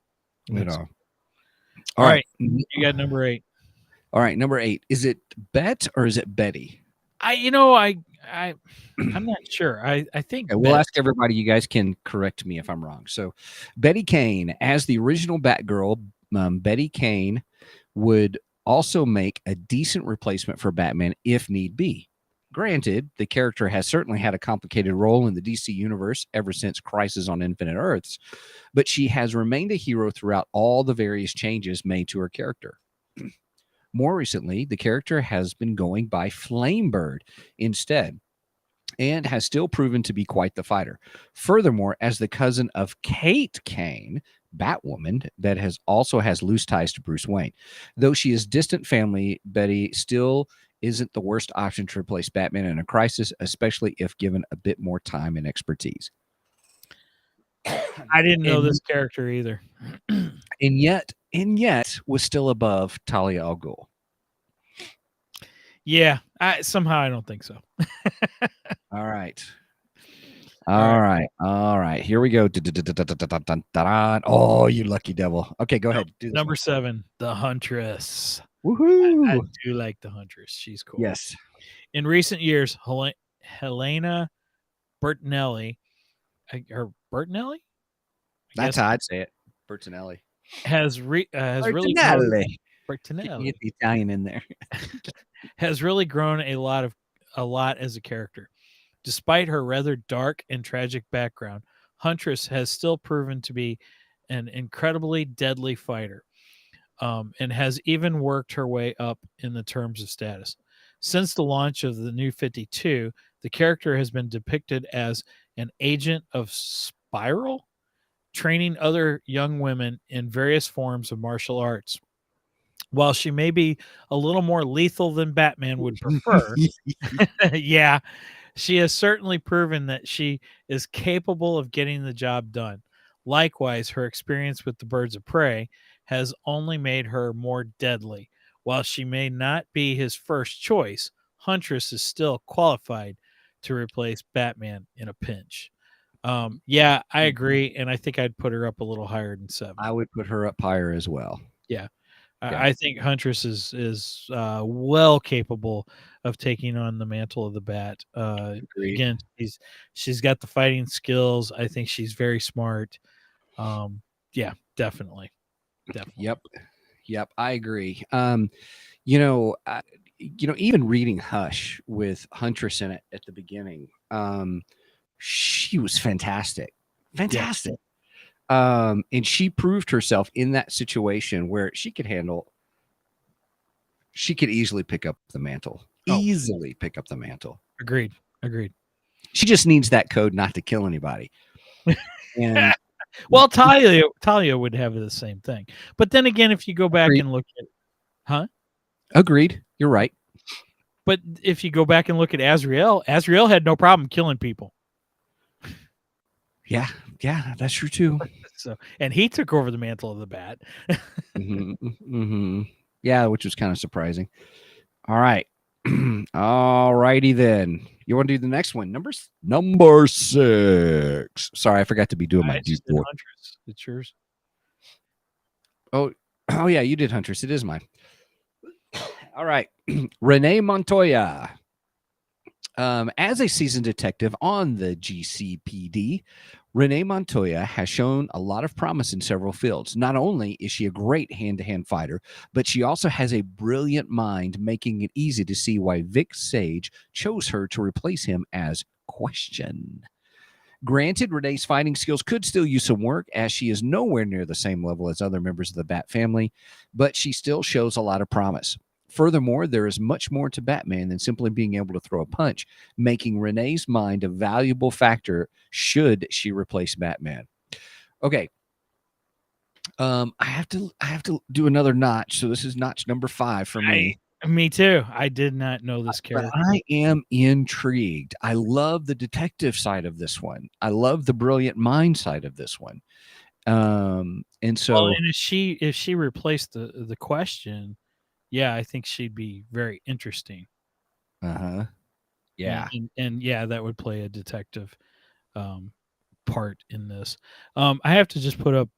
S3: All right.
S1: You got number 8.
S3: All right, number 8. Is it Bet or is it Betty?
S1: I'm not sure. I think
S3: we'll ask everybody. You guys can correct me if I'm wrong. So, Betty Kane as the original Batgirl. Betty Kane would also make a decent replacement for Batman if need be. Granted, the character has certainly had a complicated role in the DC universe ever since Crisis on Infinite Earths, but she has remained a hero throughout all the various changes made to her character. More recently, the character has been going by Flamebird instead and has still proven to be quite the fighter. Furthermore, as the cousin of Kate Kane, Batwoman, that has loose ties to Bruce Wayne. Though she is distant family, Betty still isn't the worst option to replace Batman in a crisis, especially if given a bit more time and expertise.
S1: I didn't know this character either.
S3: And yet was still above Talia al Ghul.
S1: Yeah, somehow I don't think so.
S3: All right. Here we go. Oh, you lucky devil. Okay, go ahead.
S1: Number 7, the Huntress.
S3: Woohoo!
S1: I do like the Huntress. She's cool.
S3: Yes.
S1: In recent years, Helena Bertinelli, or Bertinelli?
S3: That's how I'd say it. Bertinelli.
S1: Has really
S3: Bertinelli. Get the Italian in there.
S1: Has really grown a lot as a character. Despite her rather dark and tragic background, Huntress has still proven to be an incredibly deadly fighter, and has even worked her way up in the terms of status. Since the launch of the New 52, the character has been depicted as an agent of Spiral, training other young women in various forms of martial arts. While she may be a little more lethal than Batman would prefer, yeah, she has certainly proven that she is capable of getting the job done. Likewise, her experience with the Birds of Prey has only made her more deadly, While she may not be his first choice, Huntress is still qualified to replace Batman in a pinch. Yeah, I agree, and I think I'd put her up a little higher than 7.
S3: I would put her up higher as well.
S1: Yeah.
S3: Yeah.
S1: I think Huntress is well capable of taking on the mantle of the Bat.
S3: Agreed.
S1: Again, she's got the fighting skills. I think she's very smart. Yeah, definitely.
S3: Yep. I agree. You know, even reading Hush with Huntress in it at the beginning, she was fantastic. And she proved herself in that situation where she could easily pick up the mantle.
S1: Agreed.
S3: She just needs that code not to kill anybody. And
S1: well, Talia would have the same thing. But then again, if you go back and look at
S3: Agreed. You're right.
S1: But if you go back and look at Azrael had no problem killing people.
S3: Yeah, that's true too.
S1: So, and he took over the mantle of the Bat.
S3: Yeah, which was kind of surprising. All right. All righty then. You want to do the next one? Number 6. Sorry, I forgot to be doing my
S1: just did Huntress. It's yours.
S3: Oh yeah, you did Huntress. It is mine. All right. Renee Montoya. As a seasoned detective on the GCPD, Renee Montoya has shown a lot of promise in several fields. Not only is she a great hand-to-hand fighter, but she also has a brilliant mind, making it easy to see why Vic Sage chose her to replace him as Question. Granted, Renee's fighting skills could still use some work, as she is nowhere near the same level as other members of the Bat family, but she still shows a lot of promise. Furthermore, there is much more to Batman than simply being able to throw a punch, making Renee's mind a valuable factor should she replace Batman. Okay. I have to do another notch. So this is notch number 5 for me.
S1: Me too. I did not know this character.
S3: But I am intrigued. I love the detective side of this one. I love the brilliant mind side of this one. And so,
S1: and if she replaced the Question, yeah, I think she'd be very interesting.
S3: Yeah.
S1: And yeah, that would play a detective part in this. I have to just put up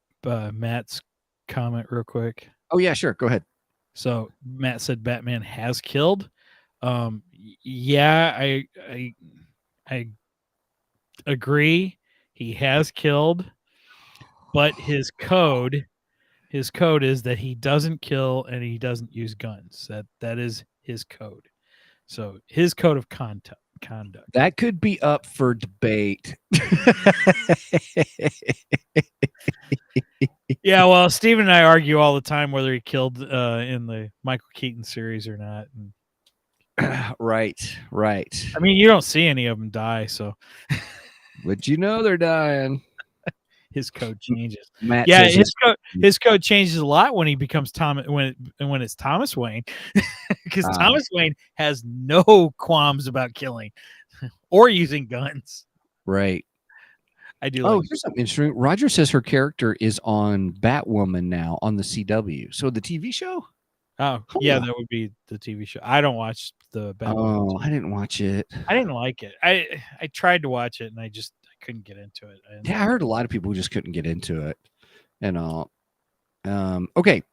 S1: Matt's comment real quick.
S3: Oh yeah, sure. Go ahead.
S1: So Matt said Batman has killed. Yeah, I agree. He has killed, but his code is that he doesn't kill and he doesn't use guns. That is his code. So his code of conduct.
S3: That could be up for debate.
S1: Yeah, well, Steven and I argue all the time whether he killed in the Michael Keaton series or not. And
S3: right.
S1: I mean, you don't see any of them die, so.
S3: But you know they're dying.
S1: His code changes.
S3: Matt
S1: his code changes a lot when he becomes when it's Thomas Wayne, because Thomas Wayne has no qualms about killing or using guns.
S3: Right.
S1: I do.
S3: Oh, here's something interesting. Roger says her character is on Batwoman now on the CW. So the TV show?
S1: Oh, yeah, that would be the TV show. I don't watch the Batwoman.
S3: Oh, I didn't watch it.
S1: I didn't like it. I tried to watch it and I couldn't get into it.
S3: Yeah, I heard a lot of people just couldn't get into it and all. Okay.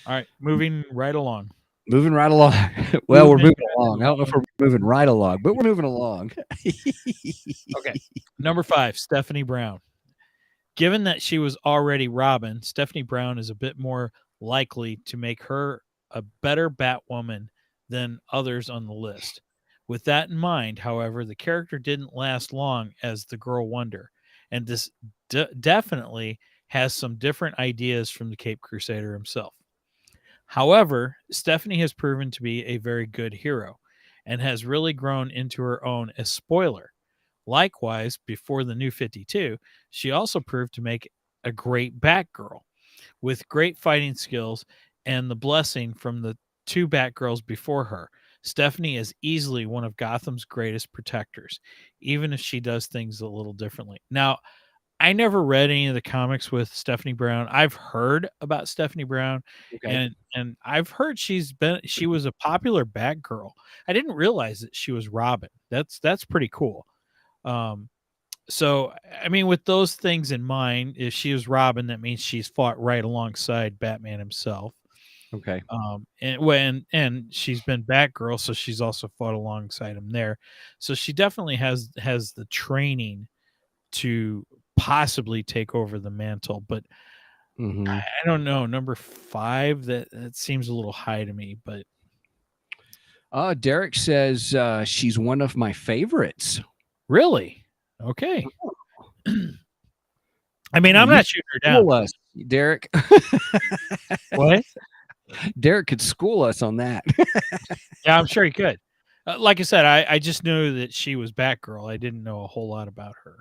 S1: All right, moving right along.
S3: Well, we're moving along. I don't know if we're moving right along, but we're moving along.
S1: Okay. Number 5, Stephanie Brown. Given that she was already Robin, Stephanie Brown is a bit more likely to make her a better Batwoman than others on the list. With that in mind, however, the character didn't last long as the Girl Wonder, and this definitely has some different ideas from the Cape Crusader himself. However, Stephanie has proven to be a very good hero and has really grown into her own as Spoiler. Likewise, before the New 52, she also proved to make a great Batgirl with great fighting skills and the blessing from the 2 Batgirls before her. Stephanie is easily one of Gotham's greatest protectors, even if she does things a little differently. Now, I never read any of the comics with Stephanie Brown. I've heard about Stephanie Brown,
S3: Okay.
S1: and I've heard she was a popular Batgirl. I didn't realize that she was Robin. That's pretty cool. Um, so I mean, with those things in mind, if she was Robin, that means she's fought right alongside Batman himself.
S3: Okay.
S1: And she's been Batgirl, so she's also fought alongside him there. So she definitely has the training to possibly take over the mantle. But I don't know. Number 5, that seems a little high to me. But
S3: Derek says she's one of my favorites.
S1: really, okay. I mean, I'm
S3: You
S1: not shooting her down.
S3: School us, Derek.
S1: What?
S3: Derek could school us on that.
S1: Yeah, I'm sure he could. Like I said, I just knew that she was Batgirl. I didn't know a whole lot about her.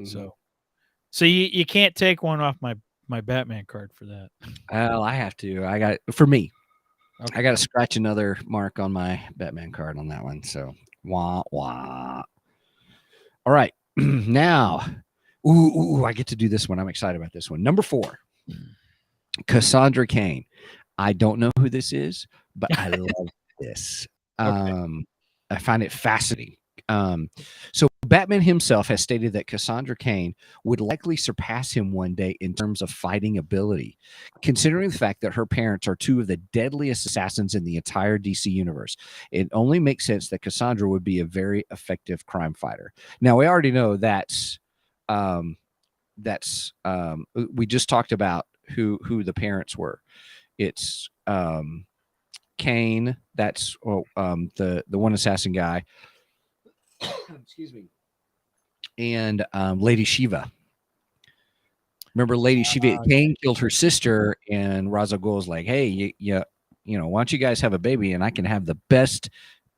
S1: So you can't take one off my Batman card for that.
S3: Well, I have to. I got for me.
S1: Okay.
S3: I got to scratch another mark on my Batman card on that one. So wah wah. All right, now, I get to do this one. I'm excited about this one. Number 4, Cassandra Cain. I don't know who this is, but I love this.
S1: Okay.
S3: I find it fascinating. So Batman himself has stated that Cassandra Cain would likely surpass him one day in terms of fighting ability, considering the fact that her parents are 2 of the deadliest assassins in the entire DC universe. It only makes sense that Cassandra would be a very effective crime fighter. Now, we already know we just talked about who the parents were. It's Cain, that's the one assassin guy. Excuse me. And Lady Shiva. Remember Lady Shiva? Cain killed her sister, and Ra's al Ghul's like, "Hey, you know, why don't you guys have a baby, and I can have the best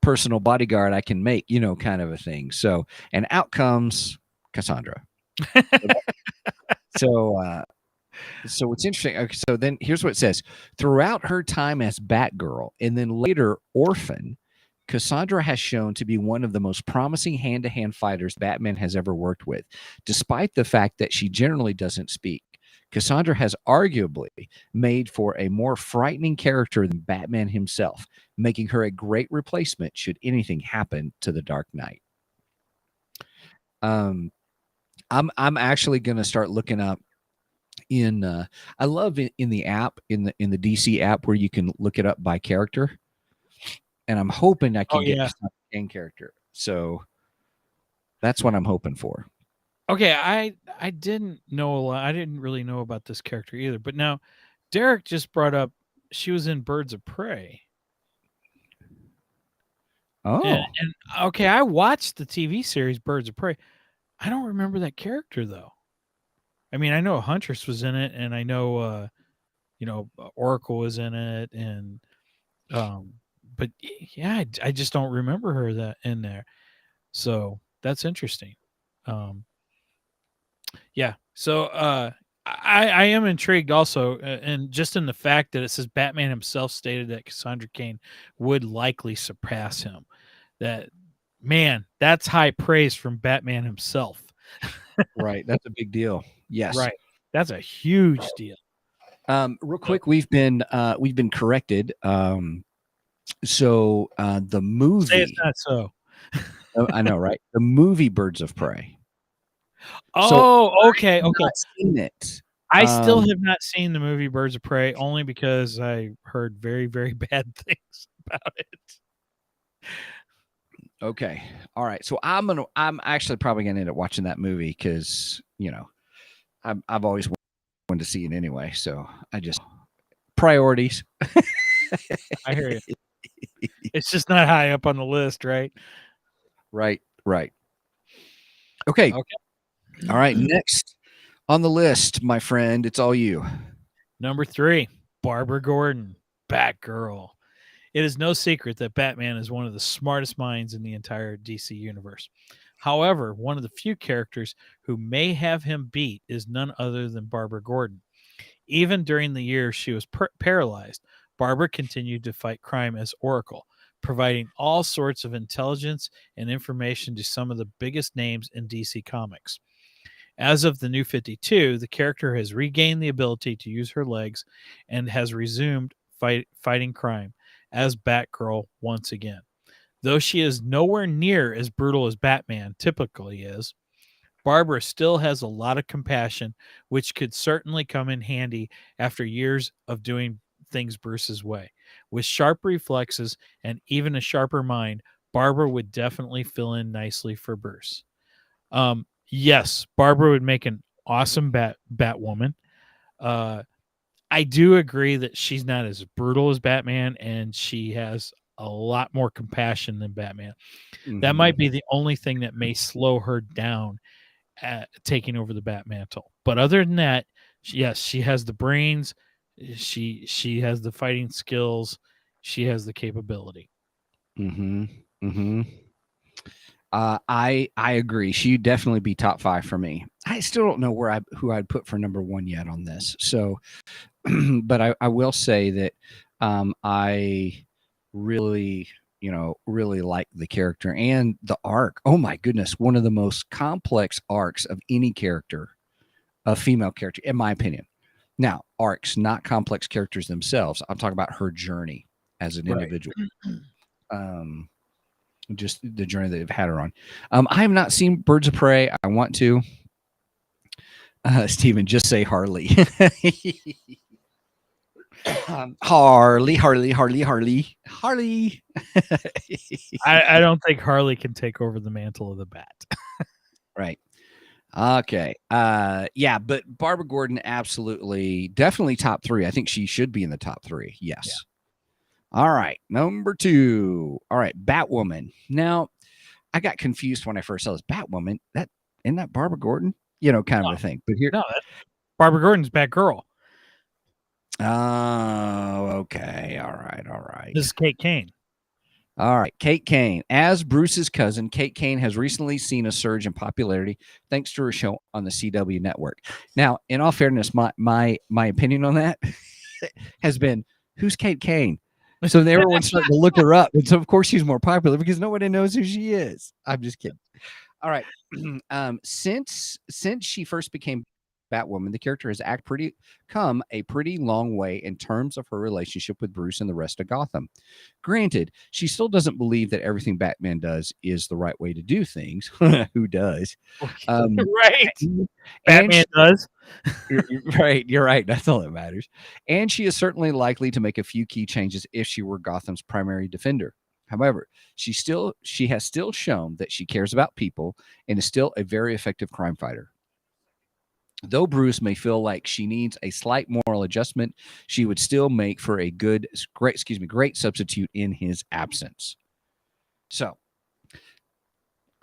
S3: personal bodyguard I can make, you know, kind of a thing." So, and out comes Cassandra. So it's interesting. Okay, so then here's what it says. Throughout her time as Batgirl and then later Orphan, Cassandra has shown to be one of the most promising hand-to-hand fighters Batman has ever worked with. Despite the fact that she generally doesn't speak, Cassandra has arguably made for a more frightening character than Batman himself, making her a great replacement should anything happen to the Dark Knight. I'm actually going to start looking up I love in the app in the DC app where you can look it up by character, and I'm hoping I can get Cassandra character. So that's what I'm hoping for.
S1: Okay, I didn't know a lot. I didn't really know about this character either. But now Derek just brought up she was in Birds of Prey.
S3: Oh,
S1: and okay, I watched the TV series Birds of Prey. I don't remember that character though. I mean, I know Huntress was in it, and I know Oracle was in it, and but yeah, I just don't remember her that in there. So that's interesting. Yeah. So I am intrigued also, and just in the fact that it says Batman himself stated that Cassandra Cain would likely surpass him. That, man, that's high praise from Batman himself.
S3: right. That's a big deal. Yes.
S1: Right. That's a huge deal.
S3: Real quick, we've been corrected. So the movie.
S1: Say it's not so.
S3: I know, right? The movie Birds of Prey.
S1: Oh, okay.
S3: I've not seen it.
S1: I still have not seen the movie Birds of Prey, only because I heard very, very bad things about it.
S3: Okay. All right. So I'm actually probably gonna end up watching that movie because, you know, I've always wanted to see it anyway. So I just priorities.
S1: I hear you. It's just not high up on the list, right?
S3: Right. Okay. All right. Next on the list, my friend, it's all you.
S1: Number 3, Barbara Gordon, Batgirl. It is no secret that Batman is one of the smartest minds in the entire DC universe. However, one of the few characters who may have him beat is none other than Barbara Gordon. Even during the years she was paralyzed, Barbara continued to fight crime as Oracle, providing all sorts of intelligence and information to some of the biggest names in DC Comics. As of the New 52, the character has regained the ability to use her legs and has resumed fighting crime as Batgirl once again. Though she is nowhere near as brutal as Batman typically is, Barbara still has a lot of compassion, which could certainly come in handy after years of doing things Bruce's way. With sharp reflexes and even a sharper mind, Barbara would definitely fill in nicely for Bruce. Yes, Barbara would make an awesome Batwoman. Uh, I do agree that she's not as brutal as Batman, and she has a lot more compassion than Batman. That might be the only thing that may slow her down at taking over the Bat Mantle. But other than that, yes, she has the brains. She has the fighting skills. She has the capability.
S3: I agree. She'd definitely be top 5 for me. I still don't know who I'd put for number 1 yet on this. So, but I will say that I really, really like the character and the arc. Oh my goodness, one of the most complex arcs of any character, a female character, in my opinion. Now, arcs, not complex characters themselves. I'm talking about her journey as an individual. Just the journey that they've had her on. I have not seen Birds of Prey. I want to. Steven, just say Harley. Harley.
S1: I don't think Harley can take over the mantle of the Bat.
S3: Right. Okay. Yeah, but Barbara Gordon, absolutely, definitely top 3. I think she should be in the top 3. Yes. Yeah. All right. Number 2. All right. Batwoman. Now, I got confused when I first saw this. Batwoman. Isn't that Barbara Gordon? Kind of a thing. But here,
S1: no, that's Barbara Gordon's Batgirl.
S3: Oh, okay. All right.
S1: This is Kate Kane.
S3: All right, Kate Kane. As Bruce's cousin, Kate Kane has recently seen a surge in popularity thanks to her show on the CW network. Now, in all fairness, my opinion on that has been, who's Kate Kane? So everyone's starting to look her up. And so, of course, she's more popular because nobody knows who she is. I'm just kidding. All right. Since she first became Batwoman, the character has come a pretty long way in terms of her relationship with Bruce and the rest of Gotham. Granted, she still doesn't believe that everything Batman does is the right way to do things. Who does?
S1: Right. Batman does.
S3: You're right. That's all that matters. And she is certainly likely to make a few key changes if she were Gotham's primary defender. However, she has still shown that she cares about people and is still a very effective crime fighter. Though Bruce may feel like she needs a slight moral adjustment, she would still make for a great substitute in his absence. So,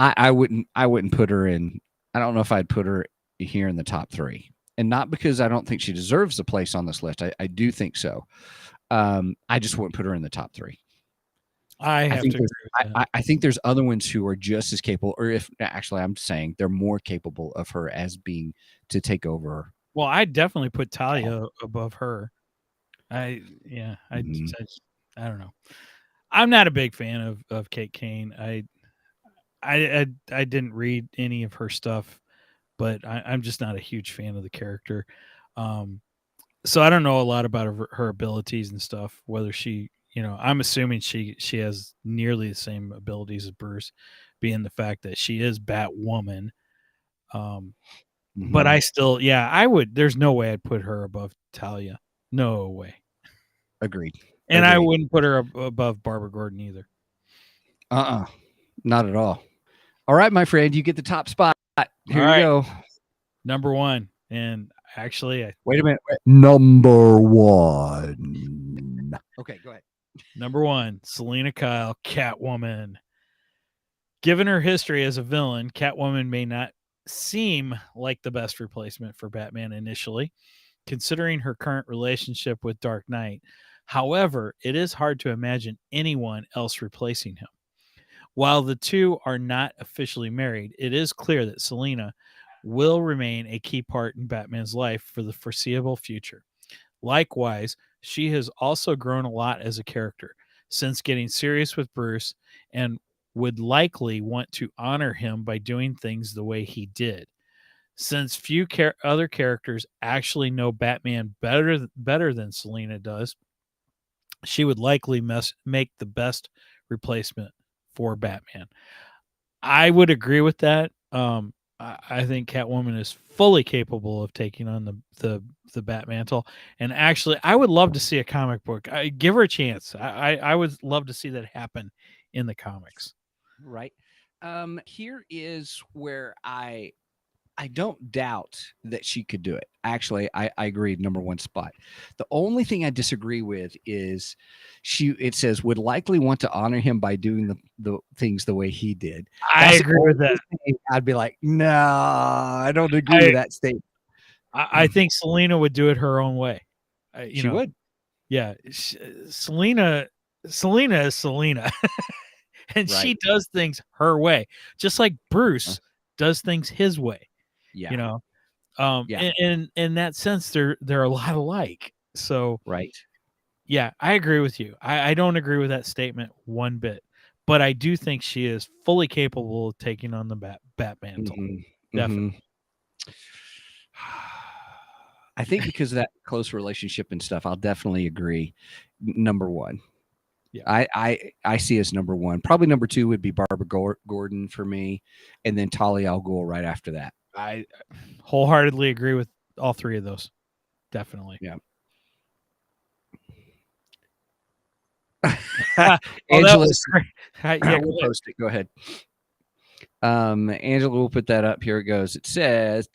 S3: I wouldn't put her in. I don't know if I'd put her here in the top 3, and not because I don't think she deserves a place on this list. I do think so. I just wouldn't put her in the top 3. I think there's other ones who are just as capable, or if actually I'm saying they're more capable of her as being to take over.
S1: Well, I definitely put Talia above her. I don't know. I'm not a big fan of Kate Kane. I didn't read any of her stuff, but I'm just not a huge fan of the character. So I don't know a lot about her abilities and stuff, whether she, I'm assuming she has nearly the same abilities as Bruce, being the fact that she is Batwoman. But I still, I would. There's no way I'd put her above Talia. No way.
S3: Agreed.
S1: And I wouldn't put her above Barbara Gordon either.
S3: Not at all. All right, my friend, you get the top spot. Here you go.
S1: Number 1. And actually,
S3: wait a minute. Number 1. Okay, go ahead.
S1: Number 1, Selina Kyle, Catwoman. Given her history as a villain, Catwoman may not seem like the best replacement for Batman initially, considering her current relationship with Dark Knight. However, it is hard to imagine anyone else replacing him. While the two are not officially married, it is clear that Selina will remain a key part in Batman's life for the foreseeable future. Likewise, she has also grown a lot as a character since getting serious with Bruce and would likely want to honor him by doing things the way he did. since few other characters actually know Batman better than Selina does, she would likely make the best replacement for Batman. I would agree with that. I think Catwoman is fully capable of taking on the Bat Mantle, and actually, I would love to see a comic book. Give her a chance. I would love to see that happen in the comics.
S3: Right. Here is where I don't doubt that she could do it. Actually, I agree. Number one spot. The only thing I disagree with is it says would likely want to honor him by doing the things the way he did.
S1: I agree with that.
S3: I'd be like, no, I don't agree with that statement.
S1: I think Selina would do it her own way.
S3: She would.
S1: Yeah. Selina is Selina. And she does things her way, just like Bruce does things his way.
S3: Yeah.
S1: You know, and in that sense, they're a lot alike. So, yeah, I agree with you. I don't agree with that statement one bit, but I do think she is fully capable of taking on the Bat Mantle. Definitely.
S3: I think because of that close relationship and stuff, I'll definitely agree. Number one. Yeah. I see as number one. Probably number two would be Barbara Gordon for me, and then Talia al Ghul right after that.
S1: I wholeheartedly agree with all three of those. Definitely.
S3: Yeah. Angela, we'll post it. Go ahead. Angela will put that up. Here it goes. It says,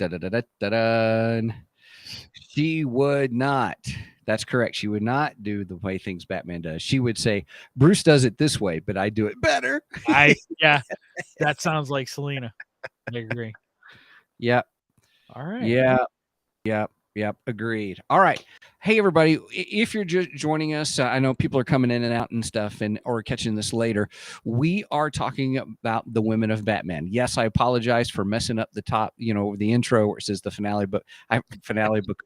S3: she would not. That's correct. She would not do the way things Batman does. She would say, Bruce does it this way, but I do it better.
S1: Yeah, that sounds like Selina. I agree.
S3: Yep.
S1: All right.
S3: Yep. Agreed. All right. Hey, everybody. If you're just joining us, I know people are coming in and out and stuff or catching this later. We are talking about the women of Batman. Yes, I apologize for messing up the top, the intro where it says the finale book of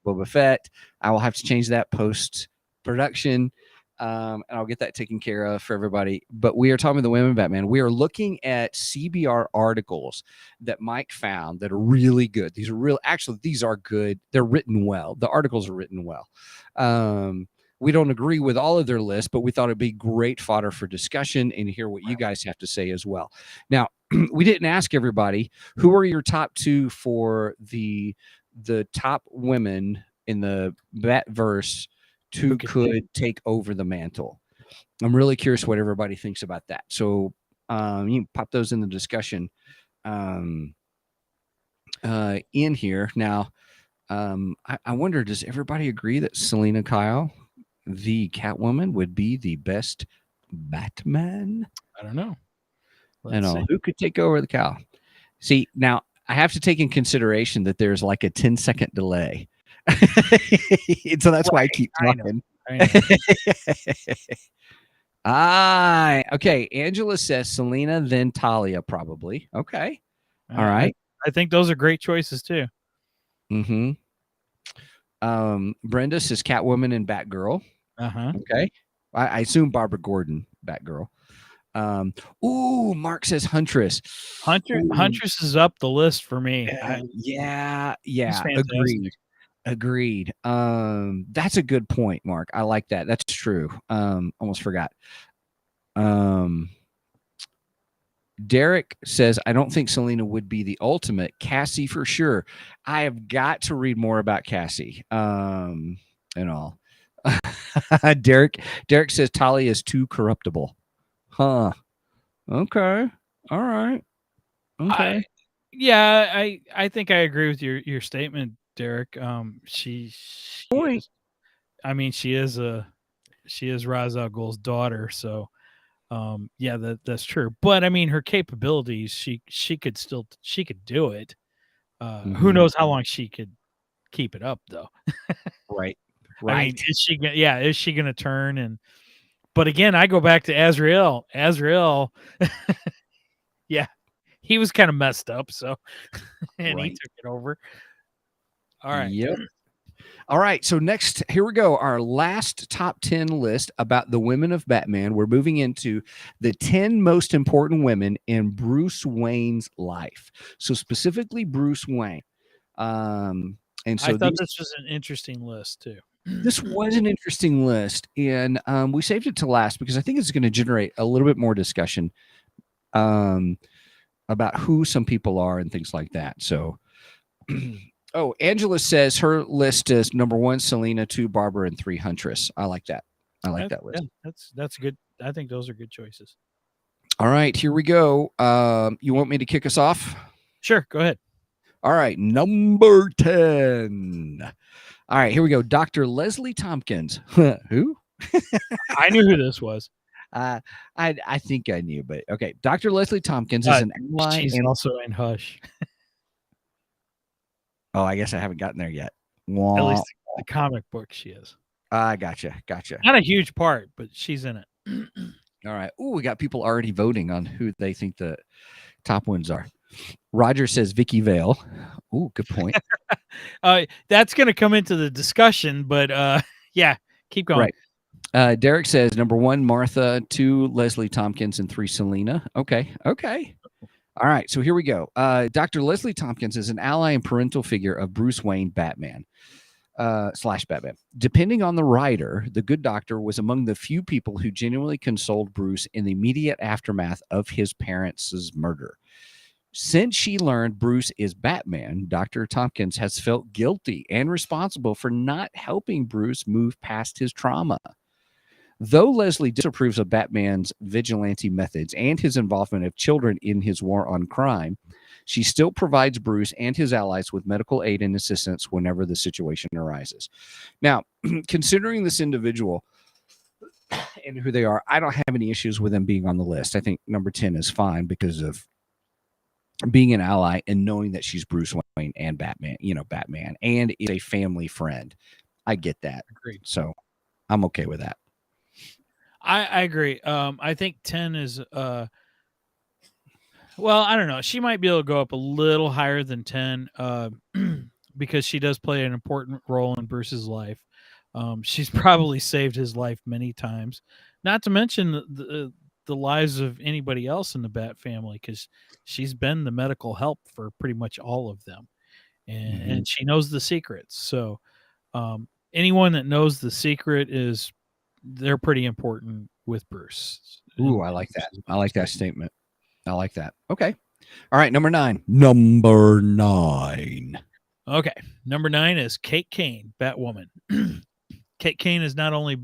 S3: Boba Fett. I will have to change that post-production. And I'll get that taken care of for everybody. But we are talking about the women of Batman. We are looking at CBR articles that Mike found that are really good. These are good. They're written well. The articles are written well. We don't agree with all of their lists, but we thought it'd be great fodder for discussion and hear what you guys have to say as well. Now, we didn't ask everybody, who are your top two for the top women in the Batverse who could take over the mantle? I'm really curious what everybody thinks about that. So you can pop those in the discussion in here. Now, I wonder, does everybody agree that Selina Kyle, the Catwoman, would be the best Batman?
S1: I don't know.
S3: Who could take over the cow? See, now I have to take in consideration that there's like a 10-second delay. So that's why I keep talking. I know. Okay. Angela says Selina, then Talia, probably. Okay. All right.
S1: I think those are great choices too.
S3: Brenda says Catwoman and Batgirl. Okay. I assume Barbara Gordon, Batgirl. Mark says Huntress.
S1: Huntress is up the list for me.
S3: Yeah. Agreed. That's a good point, Mark. I like that. That's true. Almost forgot. Derek says, I don't think Selina would be the ultimate. Cassie for sure. I have got to read more about Cassie. And all. Derek says Talia is too corruptible. Huh. Okay. All right. Okay.
S1: I think I agree with your statement, Derek. She is Ra's al Ghul's daughter, so that's true. But I mean, her capabilities, she could do it. Who knows how long she could keep it up, though?
S3: Right.
S1: I mean, is she gonna turn? But again, I go back to Azrael. Yeah, he was kind of messed up, so and he took it over. All right.
S3: Yep. All right. So next, here we go. Our last top 10 list about the women of Batman. We're moving into the 10 most important women in Bruce Wayne's life. So specifically Bruce Wayne. And so
S1: I thought this was an interesting list too.
S3: this was an interesting list, and we saved it to last because I think it's going to generate a little bit more discussion about who some people are and things like that. So, oh, Angela says her list is number 1, Selena, 2, Barbara, and 3, Huntress. I like that. I like that list.
S1: Yeah, that's good. I think those are good choices.
S3: All right, here we go. You want me to kick us off?
S1: Sure, go ahead.
S3: All right, number 10. All right, here we go. Dr. Leslie Tompkins. Who?
S1: I knew who this was.
S3: I think I knew, but okay. Dr. Leslie Tompkins is an ally.
S1: She's also in Hush.
S3: Oh, I guess I haven't gotten there yet.
S1: At least the comic book she is.
S3: Gotcha.
S1: Not a huge part, but she's in it.
S3: All right. Oh, we got people already voting on who they think the top ones are. Roger says Vicky Vale. Oh, good point.
S1: That's going to come into the discussion, but yeah, keep going.
S3: Right. Derek says number 1, Martha, 2, Leslie Tompkins, and 3, Selena. Okay. All right. So here we go. Dr. Leslie Tompkins is an ally and parental figure of Bruce Wayne, Batman. / Batman. Depending on the writer, the good doctor was among the few people who genuinely consoled Bruce in the immediate aftermath of his parents' murder. Since she learned Bruce is Batman, Dr. Tompkins has felt guilty and responsible for not helping Bruce move past his trauma. Though Leslie disapproves of Batman's vigilante methods and his involvement of children in his war on crime, she still provides Bruce and his allies with medical aid and assistance whenever the situation arises. Now, considering this individual and who they are, I don't have any issues with them being on the list. I think number 10 is fine because of being an ally and knowing that she's Bruce Wayne and Batman, Batman, and is a family friend. I get that.
S1: Agreed.
S3: So I'm okay with that.
S1: I agree. I think 10 is well, I don't know. She might be able to go up a little higher than 10 because she does play an important role in Bruce's life. She's probably saved his life many times, not to mention the lives of anybody else in the Bat family, because she's been the medical help for pretty much all of them, and she knows the secrets. So anyone that knows the secret they're pretty important with Bruce.
S3: Ooh, I like that. I like that statement. I like that. Okay. All right. Number 9. Number 9.
S1: Okay. Number 9 is Kate Kane, Batwoman. Kate Kane is not only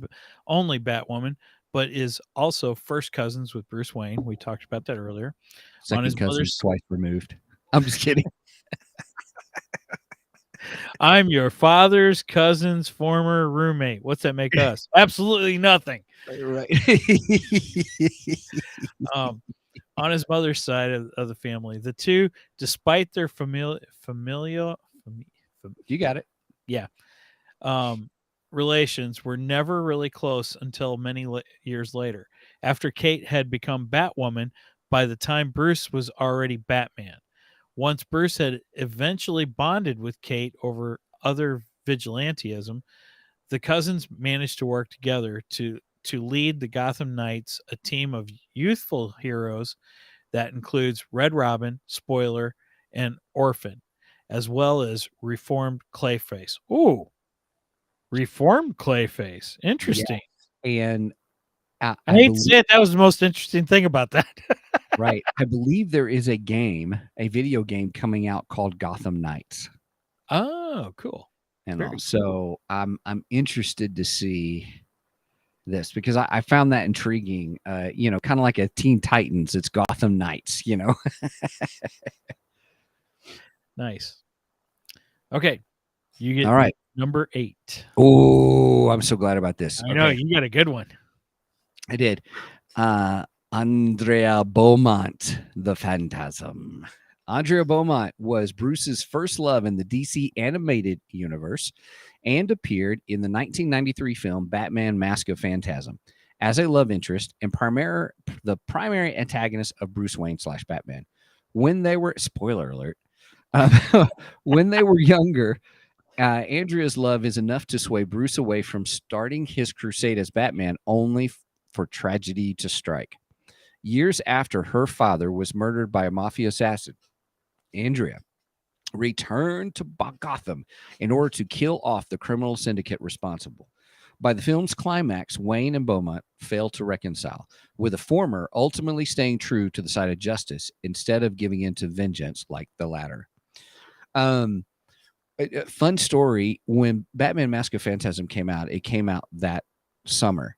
S1: Batwoman, but is also first cousins with Bruce Wayne. We talked about that earlier.
S3: Second
S1: on his
S3: cousins twice removed. I'm just kidding.
S1: I'm your father's cousin's former roommate. What's that make us? Absolutely nothing.
S3: Right.
S1: On his mother's side of the family, the two, despite their familial,
S3: you got it.
S1: Yeah, relations, were never really close until many years later. After Kate had become Batwoman, by the time Bruce was already Batman. Once Bruce had eventually bonded with Kate over other vigilantism, the cousins managed to work together to lead the Gotham Knights, a team of youthful heroes that includes Red Robin, Spoiler, and Orphan, as well as reformed Clayface. Ooh, reformed Clayface. Interesting.
S3: Yeah. And
S1: I hate to say it, that was the most interesting thing about that.
S3: Right. I believe there is a video game coming out called Gotham Knights.
S1: Oh, cool.
S3: And so I'm interested to see this because I found that intriguing. Kind of like a Teen Titans. It's Gotham Knights,
S1: Nice. Okay. You get
S3: all right.
S1: Number 8.
S3: Oh, I'm so glad about this.
S1: I know you got a good one.
S3: I did. Andrea Beaumont, the Phantasm. Andrea Beaumont was Bruce's first love in the DC animated universe and appeared in the 1993 film Batman Mask of Phantasm as a love interest and the primary antagonist of Bruce Wayne / Batman. When they were, spoiler alert, when they were younger, Andrea's love is enough to sway Bruce away from starting his crusade as Batman, only for tragedy to strike. Years after her father was murdered by a mafia assassin, Andrea return to Gotham in order to kill off the criminal syndicate responsible. By the film's climax, Wayne and Beaumont fail to reconcile, with the former ultimately staying true to the side of justice instead of giving in to vengeance like the latter. Fun story, when Batman Mask of Phantasm came out, it came out that summer.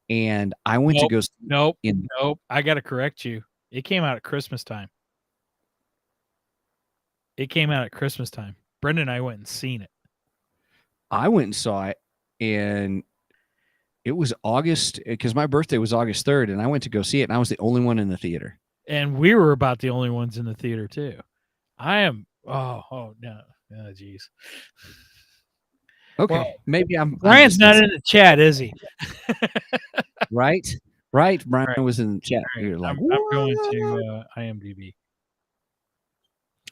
S3: And I went to go see
S1: Nope. I got to correct you. It came out at Christmas time. Brenda and I went and seen it.
S3: I went and saw it, and it was August, because my birthday was August 3rd, and I went to go see it, and I was the only one in the theater.
S1: And we were about the only ones in the theater too. Oh no. Oh, geez.
S3: Okay,
S1: Well,
S3: maybe
S1: Brian's not in the chat, is he?
S3: Right. Brian was in the chat.
S1: Right.
S3: You're like,
S1: I'm going to IMDb.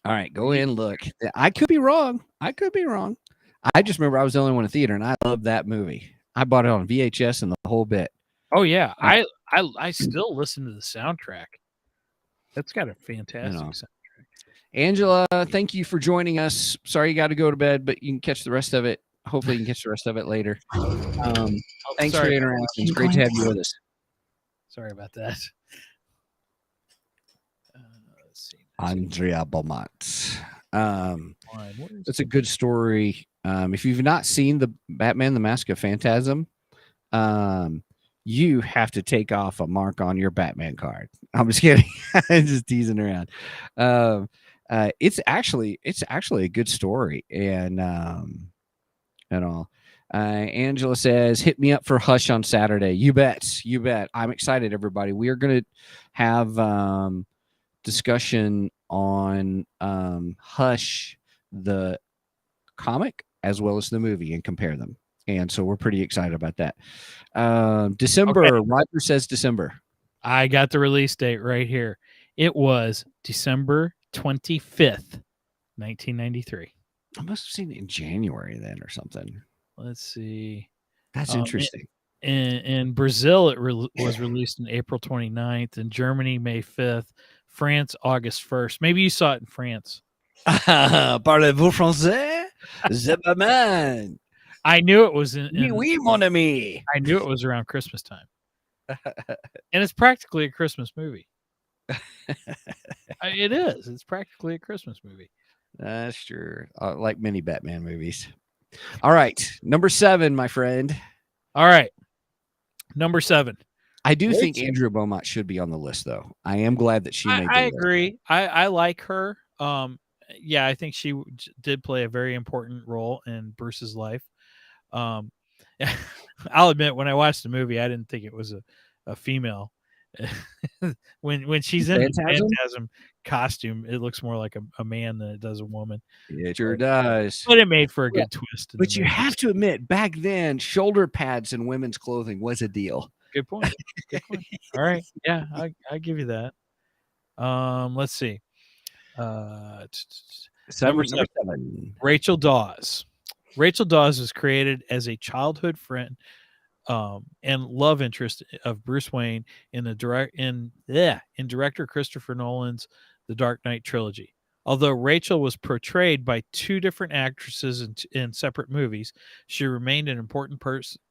S3: All right, go in, look. I could be wrong. I just remember I was the only one in the theater, and I loved that movie. I bought it on VHS and the whole bit.
S1: Oh yeah, I still listen to the soundtrack. That's got a fantastic soundtrack.
S3: Angela, thank you for joining us. Sorry you got to go to bed, but you can catch the rest of it. Hopefully you can catch the rest of it later. Thanks for the interaction. It's great to have you with us.
S1: Sorry about that. Let's see.
S3: Andrea Beaumont. It's a good story. If you've not seen the Batman, the Mask of Phantasm, you have to take off a mark on your Batman card. I'm just kidding. I'm just teasing around. It's actually a good story, and all. Angela says, "Hit me up for Hush on Saturday." You bet. I'm excited, everybody. We are going to have discussion on Hush, the comic, as well as the movie, and compare them. And so we're pretty excited about that. December. Okay. Roger says December.
S1: I got the release date right here. It was December 25th, 1993.
S3: I must have seen it in January then or something.
S1: Let's see.
S3: That's interesting.
S1: In Brazil, it was released on April 29th. In Germany, May 5th. France, August 1st. Maybe you saw it in France.
S3: Parlez-vous français? Zebaman.
S1: I knew it was in
S3: oui, mon ami.
S1: I knew it was around Christmas time. And it's practically a Christmas movie. It is. It's practically a Christmas movie.
S3: That's true. Like many Batman movies. All right. Number 7, my friend.
S1: All right. Number 7.
S3: I do think Andrea Beaumont should be on the list, though. I am glad that she made the list.
S1: I agree. I like her. Yeah, I think she did play a very important role in Bruce's life. I'll admit, when I watched the movie, I didn't think it was a female. when she's in the Phantasm costume, it looks more like a man than it does a woman.
S3: It sure does.
S1: But it made for a good twist.
S3: But you have to admit, back then, shoulder pads in women's clothing was a deal.
S1: Good point. All right. Yeah, I give you that. Let's see. Number 7. Rachel Dawes. Rachel Dawes was created as a childhood friend and love interest of Bruce Wayne in director Christopher Nolan's The Dark Knight trilogy. Although Rachel was portrayed by 2 different actresses in separate movies, she remained an important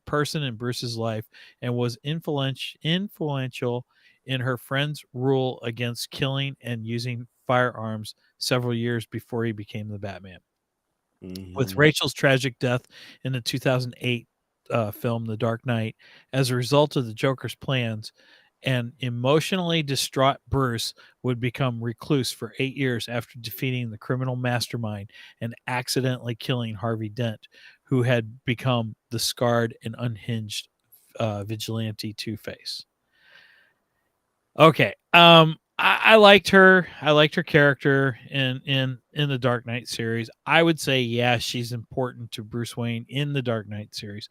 S1: person in Bruce's life and was influential in her friend's rule against killing and using firearms several years before he became the Batman. Mm-hmm. With Rachel's tragic death in the 2008 film The Dark Knight as a result of the Joker's plans, an emotionally distraught Bruce would become recluse for 8 years after defeating the criminal mastermind and accidentally killing Harvey Dent, who had become the scarred and unhinged vigilante Two-Face. Okay. I liked her. I liked her character in the Dark Knight series. I would say, yeah, she's important to Bruce Wayne in the Dark Knight series.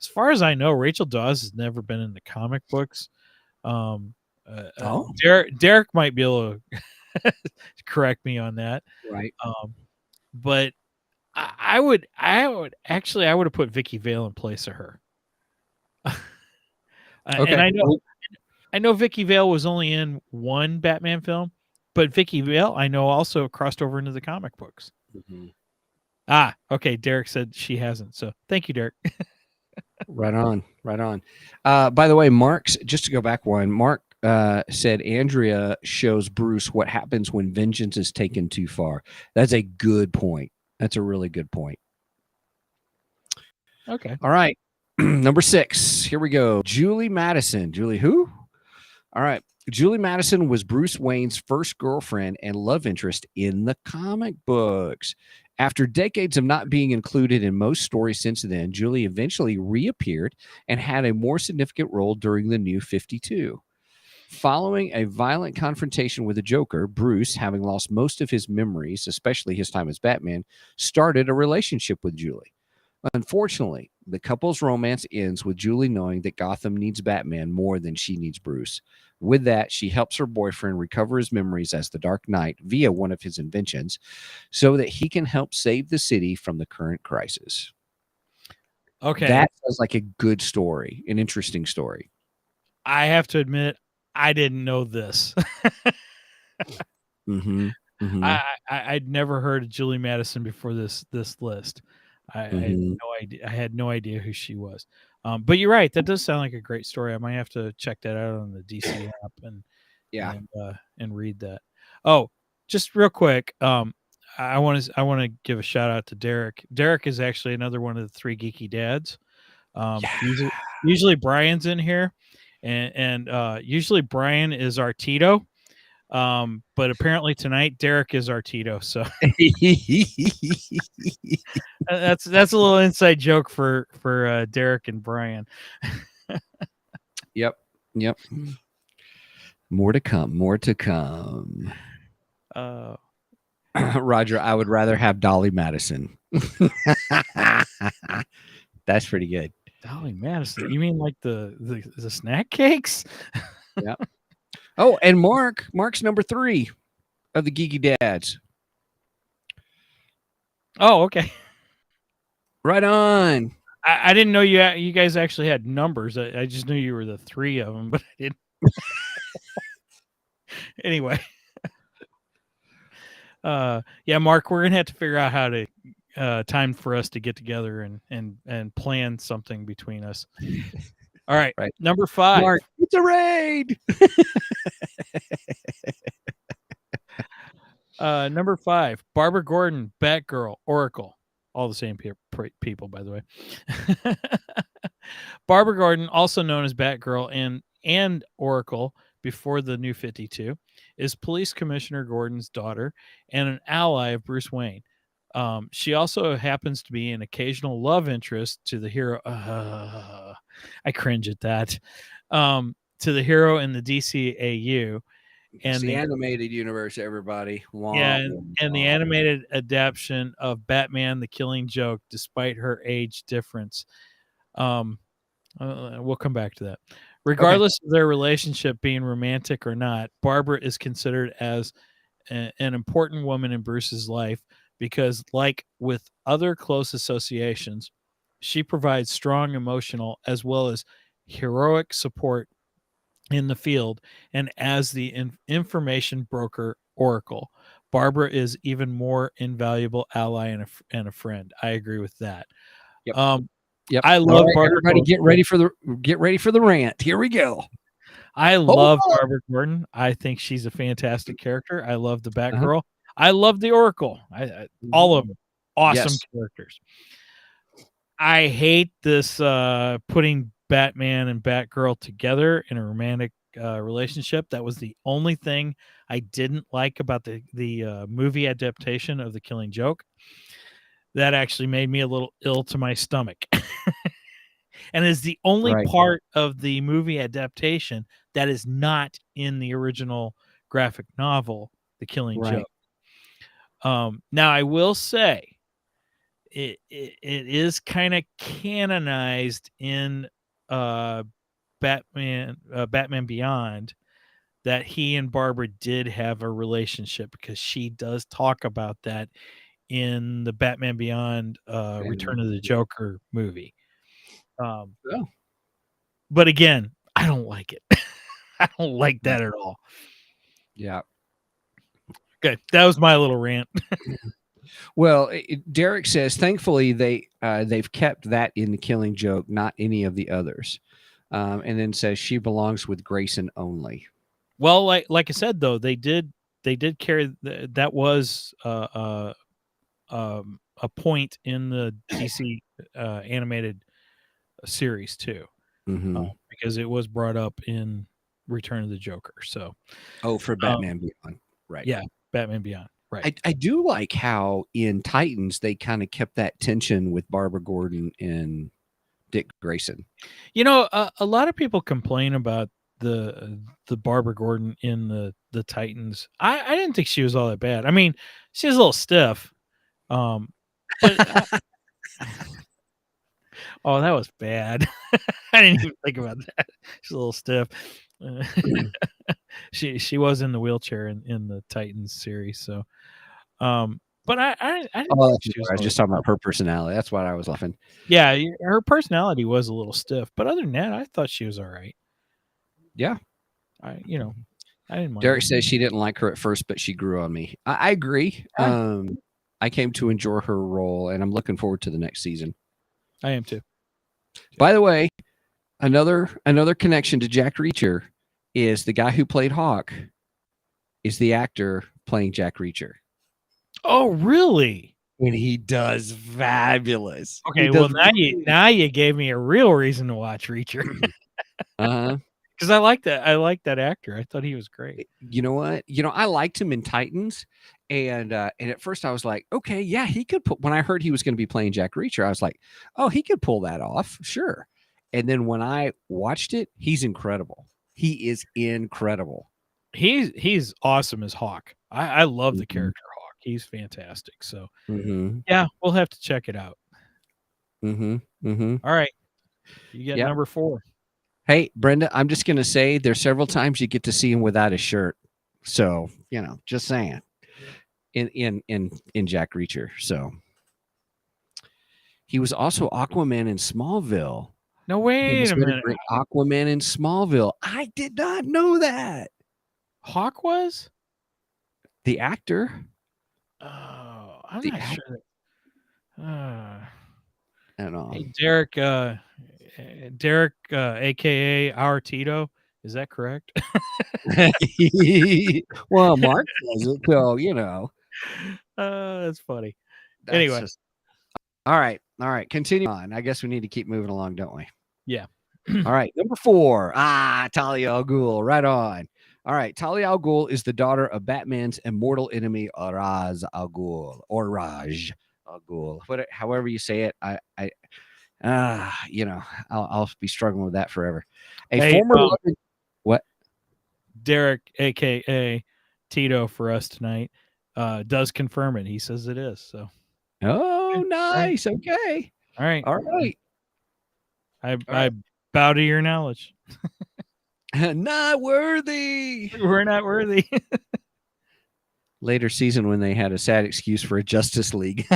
S1: As far as I know, Rachel Dawes has never been in the comic books. Derek might be able to correct me on that.
S3: Right.
S1: But I would have put Vicky Vale in place of her. Okay. And I know Vicky Vale was only in one Batman film, but Vicky Vale I know also crossed over into the comic books. Okay. Derek said she hasn't. So thank you, Derek.
S3: Right on. By the way, Mark's, just to go back one, Mark said Andrea shows Bruce what happens when vengeance is taken too far. That's a good point. That's a really good point.
S1: Okay.
S3: All right. Number 6. Here we go. Julie Madison. Julie who? All right. Julie Madison was Bruce Wayne's first girlfriend and love interest in the comic books. After decades of not being included in most stories since then, Julie eventually reappeared and had a more significant role during the New 52. Following a violent confrontation with the Joker, Bruce, having lost most of his memories, especially his time as Batman, started a relationship with Julie. Unfortunately, the couple's romance ends with Julie knowing that Gotham needs Batman more than she needs Bruce. With that, she helps her boyfriend recover his memories as the Dark Knight via one of his inventions so that he can help save the city from the current crisis.
S1: Okay.
S3: That sounds like a good story, an interesting story.
S1: I have to admit, I didn't know this. I'd never heard of Julie Madison before this list. I had no idea. I had no idea who she was. But you're right. That does sound like a great story. I might have to check that out on the DC app and read that. Oh, just real quick. I want to give a shout out to Derek. Derek is actually another one of the 3 geeky dads. Usually Brian's in here, and usually Brian is our Tito. But apparently tonight Derek is our Tito. So that's a little inside joke for Derek and Brian.
S3: Yep. More to come. Roger, I would rather have Dolly Madison. That's pretty good.
S1: Dolly Madison. You mean like the snack cakes?
S3: Yeah. Oh, and Mark's number 3 of the geeky dads.
S1: Oh, okay.
S3: Right on.
S1: I didn't know you guys actually had numbers. I just knew you were the 3 of them, but I didn't. Anyway. Yeah, Mark, we're gonna have to figure out how to time for us to get together and plan something between us. All right. Number 5.
S3: Mark, it's a raid.
S1: Number 5, Barbara Gordon, Batgirl, Oracle. All the same people, by the way. Barbara Gordon, also known as Batgirl and Oracle before the New 52, is Police Commissioner Gordon's daughter and an ally of Bruce Wayne. She also happens to be an occasional love interest to the hero. I cringe at that. To the hero in the DCAU.
S3: And the animated universe, everybody.
S1: And the animated adaptation of Batman: The Killing Joke, despite her age difference. We'll come back to that. Regardless of their relationship being romantic or not, Barbara is considered as an important woman in Bruce's life because, like with other close associations, she provides strong emotional as well as heroic support in the field, and as the information broker Oracle, Barbara is even more invaluable ally and a friend. I agree with that.
S3: Yep.
S1: I love Barbara.
S3: Everybody, get ready for the rant. Here we go.
S1: I love Barbara Gordon. I think she's a fantastic character. I love the Batgirl. I love the Oracle. All of them, awesome characters. I hate this putting Batman and Batgirl together in a romantic relationship. That was the only thing I didn't like about the movie adaptation of The Killing Joke. That actually made me a little ill to my stomach. And is the only part of the movie adaptation that is not in the original graphic novel, The Killing Joke. Now, I will say, it is kind of canonized in Batman Beyond that he and Barbara did have a relationship, because she does talk about that in the Batman Beyond Return of the Joker movie. But again, I don't like it. I don't like that at all.
S3: Yeah.
S1: Okay, that was my little rant.
S3: Well, Derek says, thankfully they've kept that in the Killing Joke, not any of the others. And then says she belongs with Grayson only.
S1: Well, like I said though, they did carry that was a point in the DC animated series too,
S3: Mm-hmm.
S1: because it was brought up in Return of the Joker. So,
S3: Oh, for Batman Beyond, right?
S1: Yeah, Batman Beyond, right?
S3: I do like how in Titans they kind of kept that tension with Barbara Gordon and Dick Grayson.
S1: You know, a lot of people complain about the Barbara Gordon in the Titans. I didn't think she was all that bad. I mean, she was a little stiff, but oh, that was bad. I didn't even think about that. She's a little stiff. Uh, she was in the wheelchair in the Titans series. So, but I didn't
S3: Oh,
S1: think she was.
S3: I was just talking about her personality. That's why I was laughing.
S1: Yeah, her personality was a little stiff, but other than that, I thought she was all right.
S3: Yeah.
S1: I didn't mind.
S3: Derek says she didn't like her at first, but she grew on me. I agree. I came to enjoy her role, and I'm looking forward to the next season.
S1: I am too.
S3: By the way, another connection to Jack Reacher is the guy who played Hawk is the actor playing Jack Reacher.
S1: Oh, really?
S3: And he does fabulous.
S1: Okay, well now you gave me a real reason to watch Reacher.
S3: Uh-huh.
S1: Because I like that actor. I thought he was great.
S3: You know what? I liked him in Titans, and at first I was like, okay, yeah, he could when I heard he was going to be playing Jack Reacher, I was like, oh, he could pull that off, sure. And then when I watched it, he's incredible. He is incredible.
S1: He's awesome as Hawk. I love the character Hawk. He's fantastic. So yeah, we'll have to check it out.
S3: All
S1: right. You get number 4.
S3: Hey, Brenda, I'm just going to say there's several times you get to see him without a shirt. So, just saying in Jack Reacher. So he was also Aquaman in Smallville.
S1: No, wait a minute.
S3: Aquaman in Smallville. I did not know that.
S1: Hawk was?
S3: The actor.
S1: Oh, I'm not sure.
S3: I don't know.
S1: Hey, Derek, aka our Tito, is that correct?
S3: Well, Mark does it, so
S1: that's funny. Anyway,
S3: all right. Continue on. I guess we need to keep moving along, don't we?
S1: Yeah.
S3: All right, number 4. Talia al Ghul, right on. All right, Talia al Ghul is the daughter of Batman's immortal enemy, Ra's al Ghul, or Raj al Ghul, however you say it. I'll be struggling with that forever. What?
S1: Derek, aka Tito, for us tonight, does confirm it. He says it is. So.
S3: Oh, nice. Right. Okay.
S1: All right.
S3: I
S1: bow to your knowledge.
S3: Not worthy.
S1: We're not worthy.
S3: Later season when they had a sad excuse for a Justice League.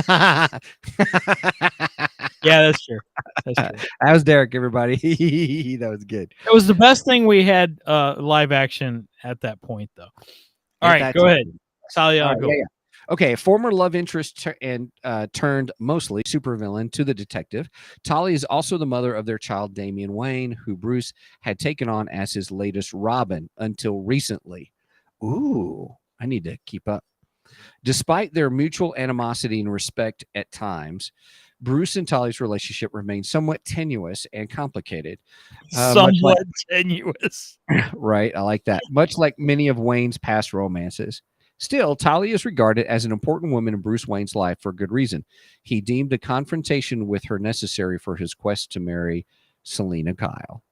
S3: Yeah,
S1: that's true.
S3: That was Derek, everybody. That was good.
S1: It was the best thing we had live action at that point, though. All right, go ahead. Talia, go.
S3: Yeah. Okay, former love interest turned mostly supervillain to the detective. Talia is also the mother of their child, Damian Wayne, who Bruce had taken on as his latest Robin until recently. Ooh, I need to keep up. Despite their mutual animosity and respect at times, Bruce and Talia's relationship remains somewhat tenuous and complicated.
S1: Tenuous.
S3: Right, I like that. Much like many of Wayne's past romances. Still, Talia is regarded as an important woman in Bruce Wayne's life for good reason. He deemed a confrontation with her necessary for his quest to marry Selena Kyle.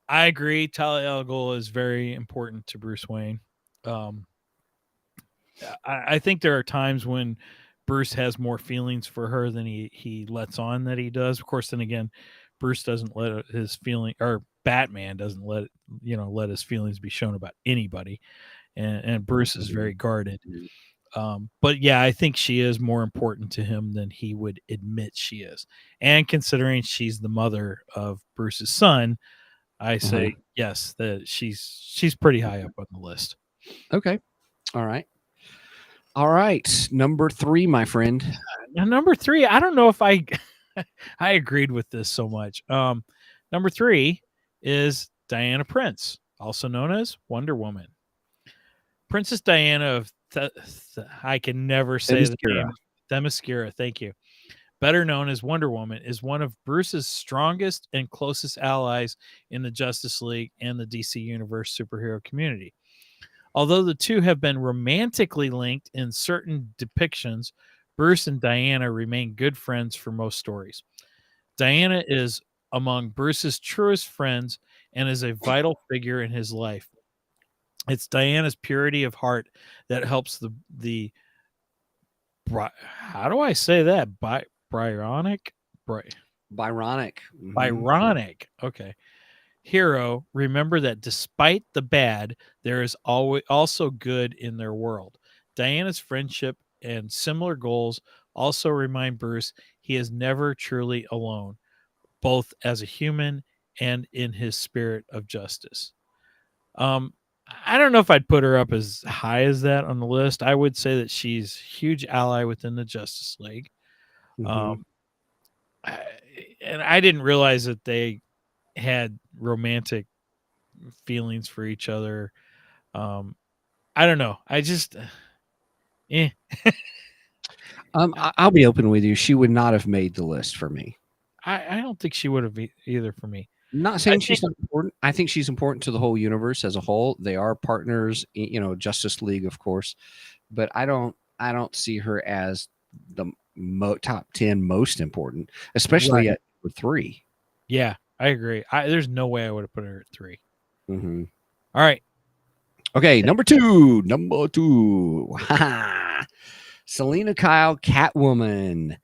S1: I agree. Talia al Ghul is very important to Bruce Wayne. I think there are times when Bruce has more feelings for her than he lets on that he does. Of course, then again, Bruce doesn't let his feeling, or Batman doesn't let his feelings be shown about anybody. And Bruce is very guarded. But yeah, I think she is more important to him than he would admit she is. And considering she's the mother of Bruce's son, I say yes, that she's pretty high up on the list.
S3: Okay. All right. All right, number 3, my friend.
S1: Now, number 3, I don't know if I I agreed with this so much. Number 3 is Diana Prince, also known as Wonder Woman. Princess Diana of I can never say the
S3: Themyscira.
S1: name. Themyscira, thank you. Better known as Wonder Woman, is one of Bruce's strongest and closest allies in the Justice League and the DC Universe superhero community. Although the two have been romantically linked in certain depictions, Bruce and Diana remain good friends for most stories. Diana is among Bruce's truest friends and is a vital figure in his life. It's Diana's purity of heart that helps the how do I say that? Byronic?
S3: Byronic.
S1: Byronic. Okay. Hero, remember that despite the bad, there is always also good in their world. Diana's friendship and similar goals also remind Bruce he is never truly alone, both as a human and in his spirit of justice. Um, I don't know if I'd put her up as high as that on the list. I would say that she's a huge ally within the Justice League.
S3: Mhm.
S1: I, and I didn't realize that they had romantic feelings for each other. Um, I don't know. I just, eh.
S3: I'll be open with you. She would not have made the list for me.
S1: I don't think she would have either for me.
S3: Not
S1: I
S3: saying
S1: think
S3: she's not important. I think she's important to the whole universe as a whole. They are partners, Justice League, of course, but I don't see her as the top 10 most important, especially
S1: right.
S3: at number 3.
S1: Yeah, I agree. There's no way I would have put her at 3.
S3: Mm-hmm.
S1: All right.
S3: Okay, number 2. Number 2. Selena Kyle, Catwoman.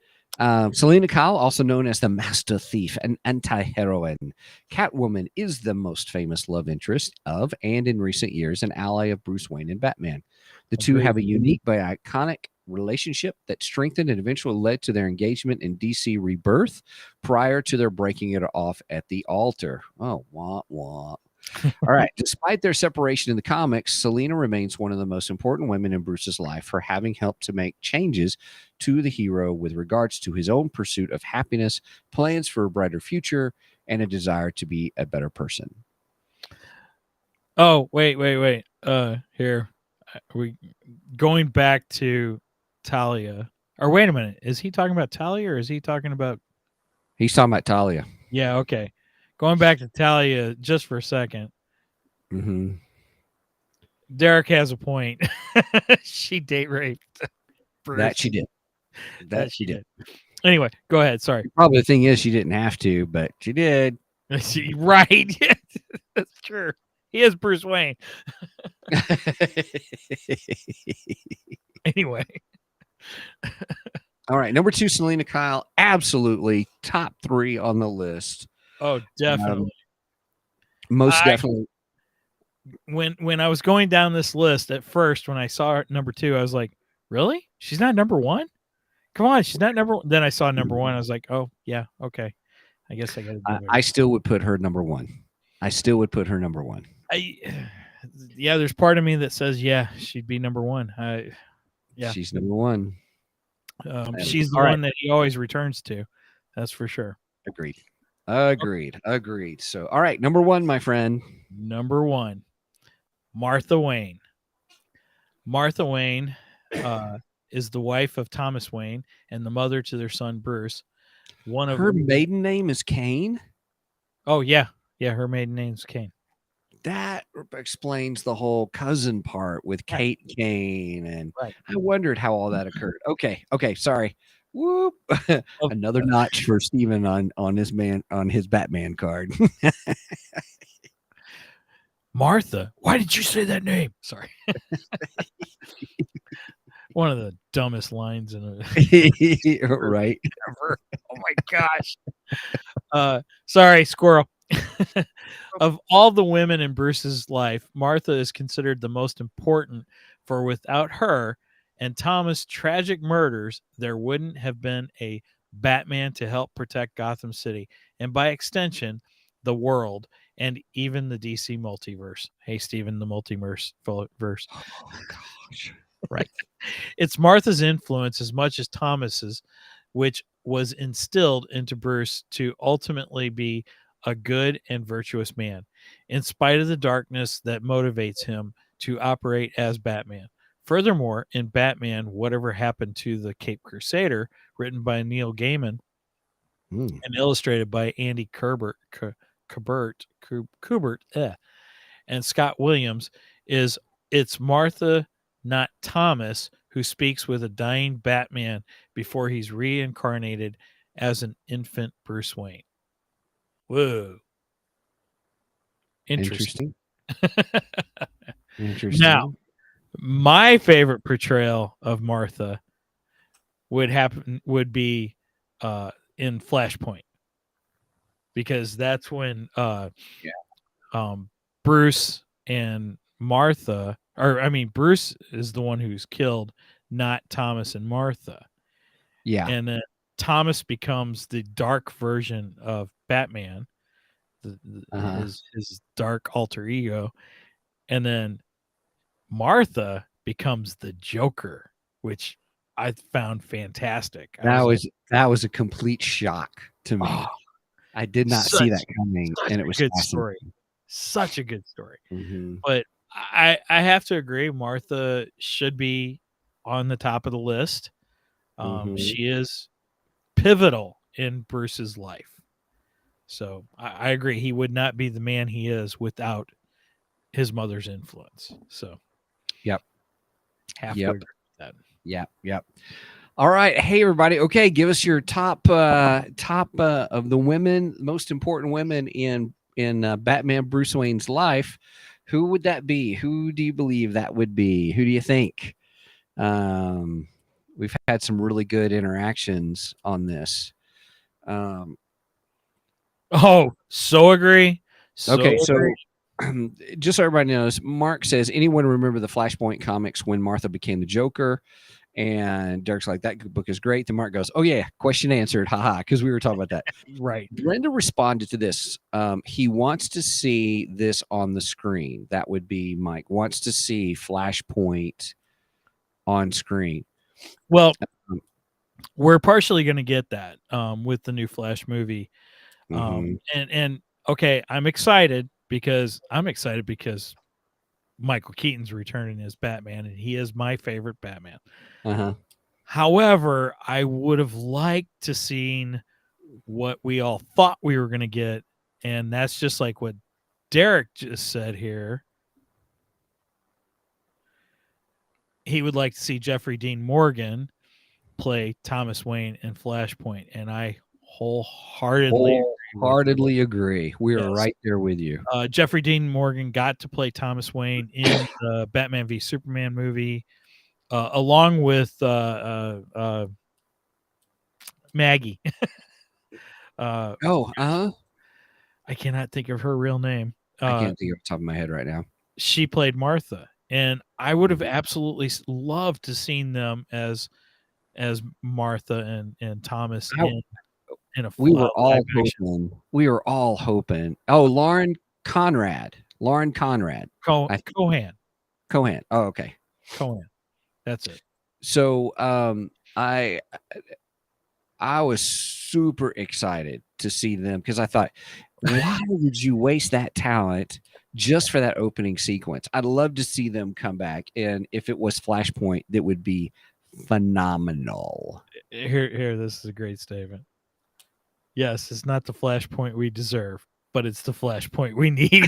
S3: Selena Kyle, also known as the Master Thief, an anti-heroine. Catwoman is the most famous love interest of, and in recent years, an ally of Bruce Wayne and Batman. The two
S1: Agreed.
S3: have a unique but iconic relationship that strengthened and eventually led to their engagement in DC Rebirth prior to their breaking it off at the altar. Oh, wah, wah. All right. Despite their separation in the comics, Selena remains one of the most important women in Bruce's life for having helped to make changes to the hero with regards to his own pursuit of happiness, plans for a brighter future, and a desire to be a better person.
S1: Oh, wait. Here. We going back to Talia. Or wait a minute. Is he talking about Talia or is he talking about
S3: He's talking about Talia.
S1: Yeah, okay. Going back to Talia just for a second.
S3: Mm-hmm.
S1: Derek has a point. She date raped Bruce.
S3: That she did.
S1: That she did. Anyway, go ahead. Sorry.
S3: Probably the thing is she didn't have to, but she did.
S1: Right. That's true. He is Bruce Wayne. Anyway.
S3: All right. Number 2, Selena Kyle. Absolutely top 3 on the list.
S1: Oh, definitely.
S3: Most definitely.
S1: When I was going down this list at first, when I saw her number 2, I was like, really? She's not number 1? Come on, she's not number 1. Then I saw number 1. I was like, oh, yeah, okay. I guess I got to do it.
S3: I still would put her number 1.
S1: Yeah, there's part of me that says, yeah, she'd be number 1. Yeah.
S3: She's number 1.
S1: She's the one that he always returns to. That's for sure.
S3: Agreed. So, all right, number 1, my friend.
S1: Number 1, Martha Wayne. Martha Wayne is the wife of Thomas Wayne and the mother to their son Bruce.
S3: Her maiden name is Kane?
S1: Oh, yeah. Yeah, her maiden name's Kane.
S3: That explains the whole cousin part with Kate Kane, and
S1: right.
S3: I wondered how all that occurred. Okay, sorry. Whoop. Another notch for Steven on his Batman card.
S1: Martha, why did you say that name? Sorry. One of the dumbest lines in a
S3: right.
S1: ever. Oh my gosh. Sorry, squirrel. Of all the women in Bruce's life, Martha is considered the most important, for without her and Thomas' tragic murders, there wouldn't have been a Batman to help protect Gotham City, and by extension, the world, and even the DC multiverse. Hey, Steven, the multiverse verse.
S3: Oh, gosh. Right.
S1: It's Martha's influence as much as Thomas's, which was instilled into Bruce to ultimately be a good and virtuous man, in spite of the darkness that motivates him to operate as Batman. Furthermore, in Batman, Whatever Happened to the Cape Crusader, written by Neil Gaiman
S3: Mm.
S1: and illustrated by Andy Kubert, and Scott Williams, it's Martha, not Thomas, who speaks with a dying Batman before he's reincarnated as an infant Bruce Wayne. Whoa. Interesting.
S3: Interesting.
S1: Now, my favorite portrayal of Martha would be in Flashpoint, because that's when Bruce and Martha, or I mean, Bruce is the one who's killed, not Thomas and Martha.
S3: Yeah.
S1: And then Thomas becomes the dark version of Batman, his dark alter ego, and then Martha becomes the Joker, which I found fantastic.
S3: That was a complete shock to me.
S1: Oh,
S3: I did not see that coming, and it was
S1: good story. Such a good story.
S3: Mm-hmm.
S1: But I have to agree, Martha should be on the top of the list. She is pivotal in Bruce's life. So I agree. He would not be the man he is without his mother's influence. So,
S3: yep.
S1: Have to agree with that.
S3: Yep. All right. Hey, everybody. Okay. Give us your top of the women, most important women in Batman Bruce Wayne's life. Who would that be? Who do you believe that would be? Who do you think? We've had some really good interactions on this.
S1: So agree.
S3: Okay, so just so everybody knows, Mark says, anyone remember the Flashpoint comics when Martha became the Joker? And Derek's like, that book is great. Then Mark goes, oh yeah, question answered, haha, because we were talking about that.
S1: Right.
S3: Brenda responded to this. He wants to see this on the screen. That would be Mike wants to see Flashpoint on screen.
S1: Well, we're partially going to get that with the new Flash movie. And okay, I'm excited because Michael Keaton's returning as Batman, and he is my favorite Batman. However, I would have liked to seen what we all thought we were going to get, and that's just like what Derek just said here. He would like to see Jeffrey Dean Morgan play Thomas Wayne in Flashpoint, and I wholeheartedly
S3: agree. We are right there with you.
S1: Jeffrey Dean Morgan got to play Thomas Wayne in the Batman v Superman movie, along with Maggie. I cannot think of her real name.
S3: I can't think of the top of my head right now.
S1: She played Martha, and I would have absolutely loved to seen them as Martha and Thomas in a.
S3: We were all hoping. Oh, Lauren Conrad.
S1: Cohan.
S3: Oh, okay.
S1: Cohan. That's it.
S3: So I was super excited to see them because I thought, why would you waste that talent just for that opening sequence? I'd love to see them come back, and if it was Flashpoint, that would be phenomenal.
S1: Here, this is a great statement. Yes, it's not the Flashpoint we deserve, but it's the Flashpoint we need.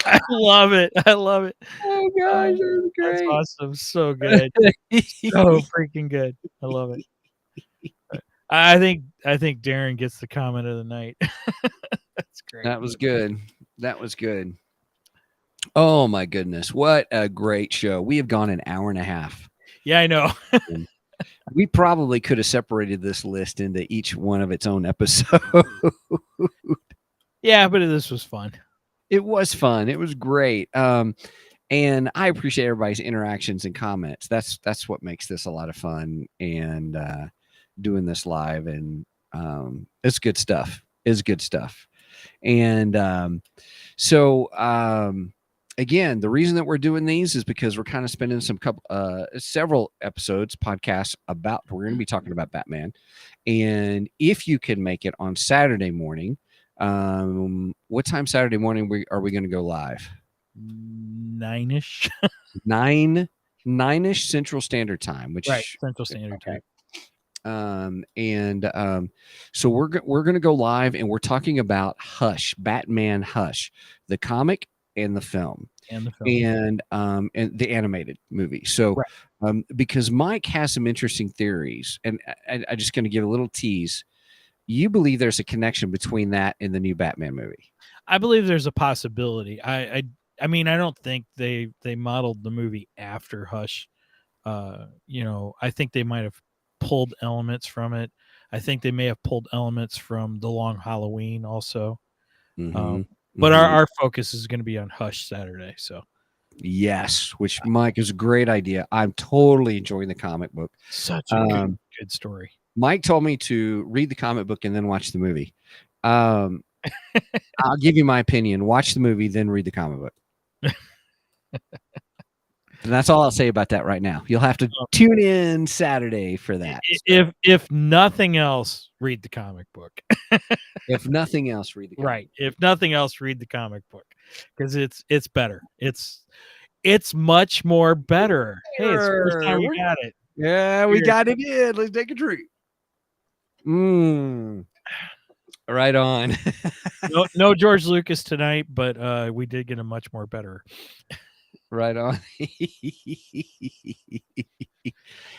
S1: I love it. Oh
S3: gosh, that's great.
S1: That's awesome. So good. So freaking good. I love it. I think Darren gets the comment of the night. That's great.
S3: That was good. Oh my goodness. What a great show. We have gone an hour and a half.
S1: Yeah, I know.
S3: We probably could have separated this list into each one of its own episode.
S1: Yeah, but this was fun.
S3: It was fun. It was great. And I appreciate everybody's interactions and comments. That's what makes this a lot of fun, and doing this live, and it's good stuff. And again, the reason that we're doing these is because we're kind of spending several episodes, podcasts about. We're going to be talking about Batman, and if you can make it on Saturday morning, what time Saturday morning are we going to go live?
S1: 9-ish.
S3: 9-ish Central Standard Time, which
S1: right, Central Standard Time.
S3: So we're going to go live, and we're talking about Hush, Batman Hush, the comic and the film, and the animated movie. So,
S1: right.
S3: Because Mike has some interesting theories, and I just going to give a little tease. You believe there's a connection between that and the new Batman movie?
S1: I believe there's a possibility. I mean, I don't think they modeled the movie after Hush. I think they might have pulled elements from it. I think they may have pulled elements from The Long Halloween also. But our focus is going to be on Hush Saturday. So
S3: yes, which Mike is a great idea. I'm totally enjoying the comic book.
S1: Such a good story.
S3: Mike told me to read the comic book and then watch the movie. I'll give you my opinion. Watch the movie, then read the comic book. And that's all I'll say about that right now. You'll have to tune in Saturday for that.
S1: If nothing else, read the comic book.
S3: If nothing else, read the comic
S1: right. Book. If nothing else, read the comic book because it's better. It's much more better. Hey, it's the first time we got it.
S3: Yeah, we got it in. Let's take a treat. Right on.
S1: no George Lucas tonight, but we did get a much more better.
S3: Right on.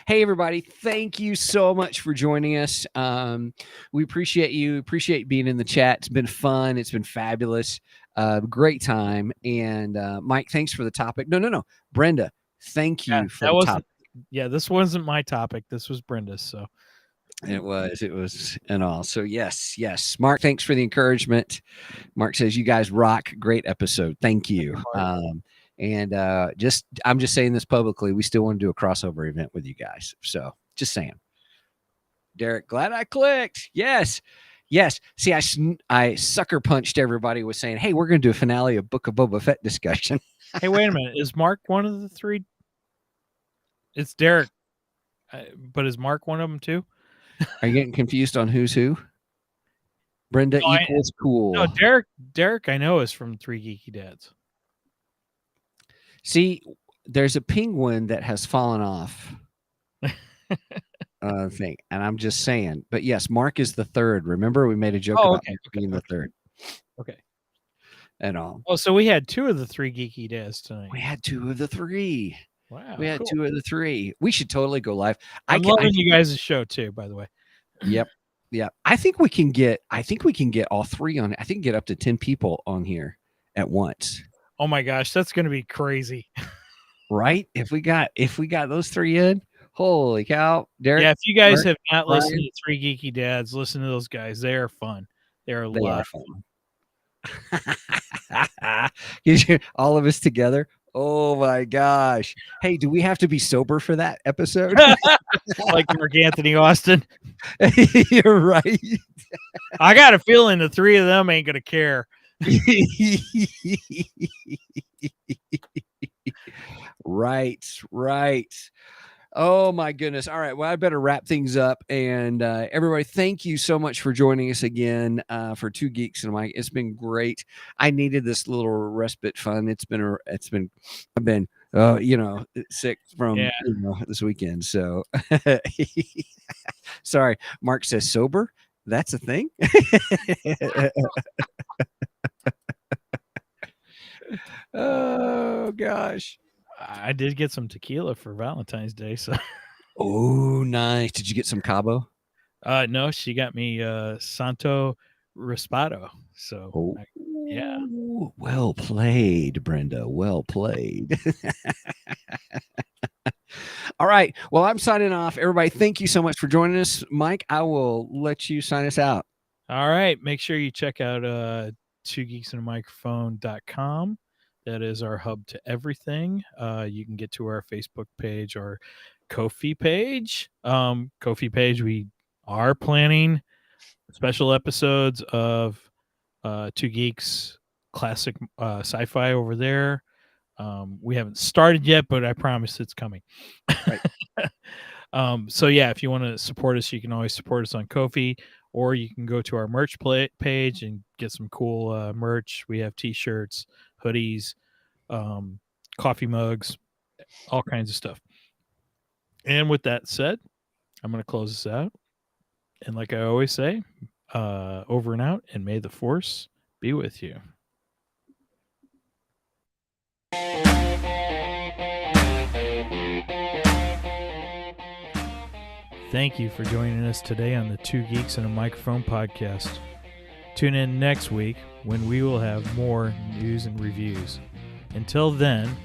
S3: Hey, everybody. Thank you so much for joining us. We appreciate you. Appreciate being in the chat. It's been fun. It's been fabulous. Great time. And Mike, thanks for the topic. No. Brenda, thank you for the topic.
S1: Yeah, this wasn't my topic. This was Brenda's. So
S3: it was and all. So yes. Mark, thanks for the encouragement. Mark says, you guys rock. Great episode. Thank you. And I'm just saying this publicly. We still want to do a crossover event with you guys. So just saying. Derek, glad I clicked. Yes. See, I sucker punched everybody with saying, hey, we're going to do a finale of Book of Boba Fett discussion.
S1: Hey, wait a minute. Is Mark one of the three? It's Derek. But is Mark one of them too?
S3: Are you getting confused on who's who? Brenda equals cool.
S1: No, Derek I know is from Three Geeky Dads.
S3: See, there's a penguin that has fallen off thing, and I'm just saying. But yes, Mark is the third. Remember, we made a joke about being the third.
S1: Okay.
S3: And all.
S1: Oh, so we had 2 of the 3 Geeky Dads tonight.
S3: We had 2 of the 3.
S1: Wow.
S3: We had 2 of the 3. We should totally go live.
S1: I'm loving you guys' show too, by the way.
S3: Yep. Yeah. I think we can get all 3 on. I think get up to 10 people on here at once.
S1: Oh my gosh, that's going to be crazy.
S3: Right? If we got those 3 in, holy cow. Derek.
S1: Yeah, if you guys have not listened to 3 Geeky Dads, listen to those guys. They are fun. They are a lot of
S3: fun. All of us together. Oh my gosh. Hey, do we have to be sober for that episode?
S1: Like Mark Anthony Austin.
S3: You're right.
S1: I got a feeling the 3 of them ain't going to care. Right. Oh my goodness. All right. Well, I better wrap things up. And everybody, thank you so much for joining us again for 2 Geeks and a Mic. It's been great. I needed this little respite fun. I've been sick from this weekend. So sorry. Mark says sober. That's a thing. Oh gosh. I did get some tequila for Valentine's Day. So,
S3: oh, nice. Did you get some Cabo?
S1: No, she got me Santo Raspado. So, yeah.
S3: Well played, Brenda. Well played. All right. Well, I'm signing off. Everybody, thank you so much for joining us. Mike, I will let you sign us out.
S1: All right. Make sure you check out 2geeksandamicrophone.com. That is our hub to everything. You can get to our Facebook page, our Ko-fi page. Ko-fi page, we are planning special episodes of 2 Geeks classic sci-fi over there. We haven't started yet, but I promise it's coming.
S3: Right.
S1: So yeah, if you want to support us, you can always support us on Ko-fi, or you can go to our merch page and get some cool merch. We have t-shirts, hoodies, coffee mugs, all kinds of stuff. And with that said, I'm going to close this out. And like I always say, over and out, and may the force be with you. Thank you for joining us today on the Two Geeks and a Microphone podcast. Tune in next week when we will have more news and reviews. Until then,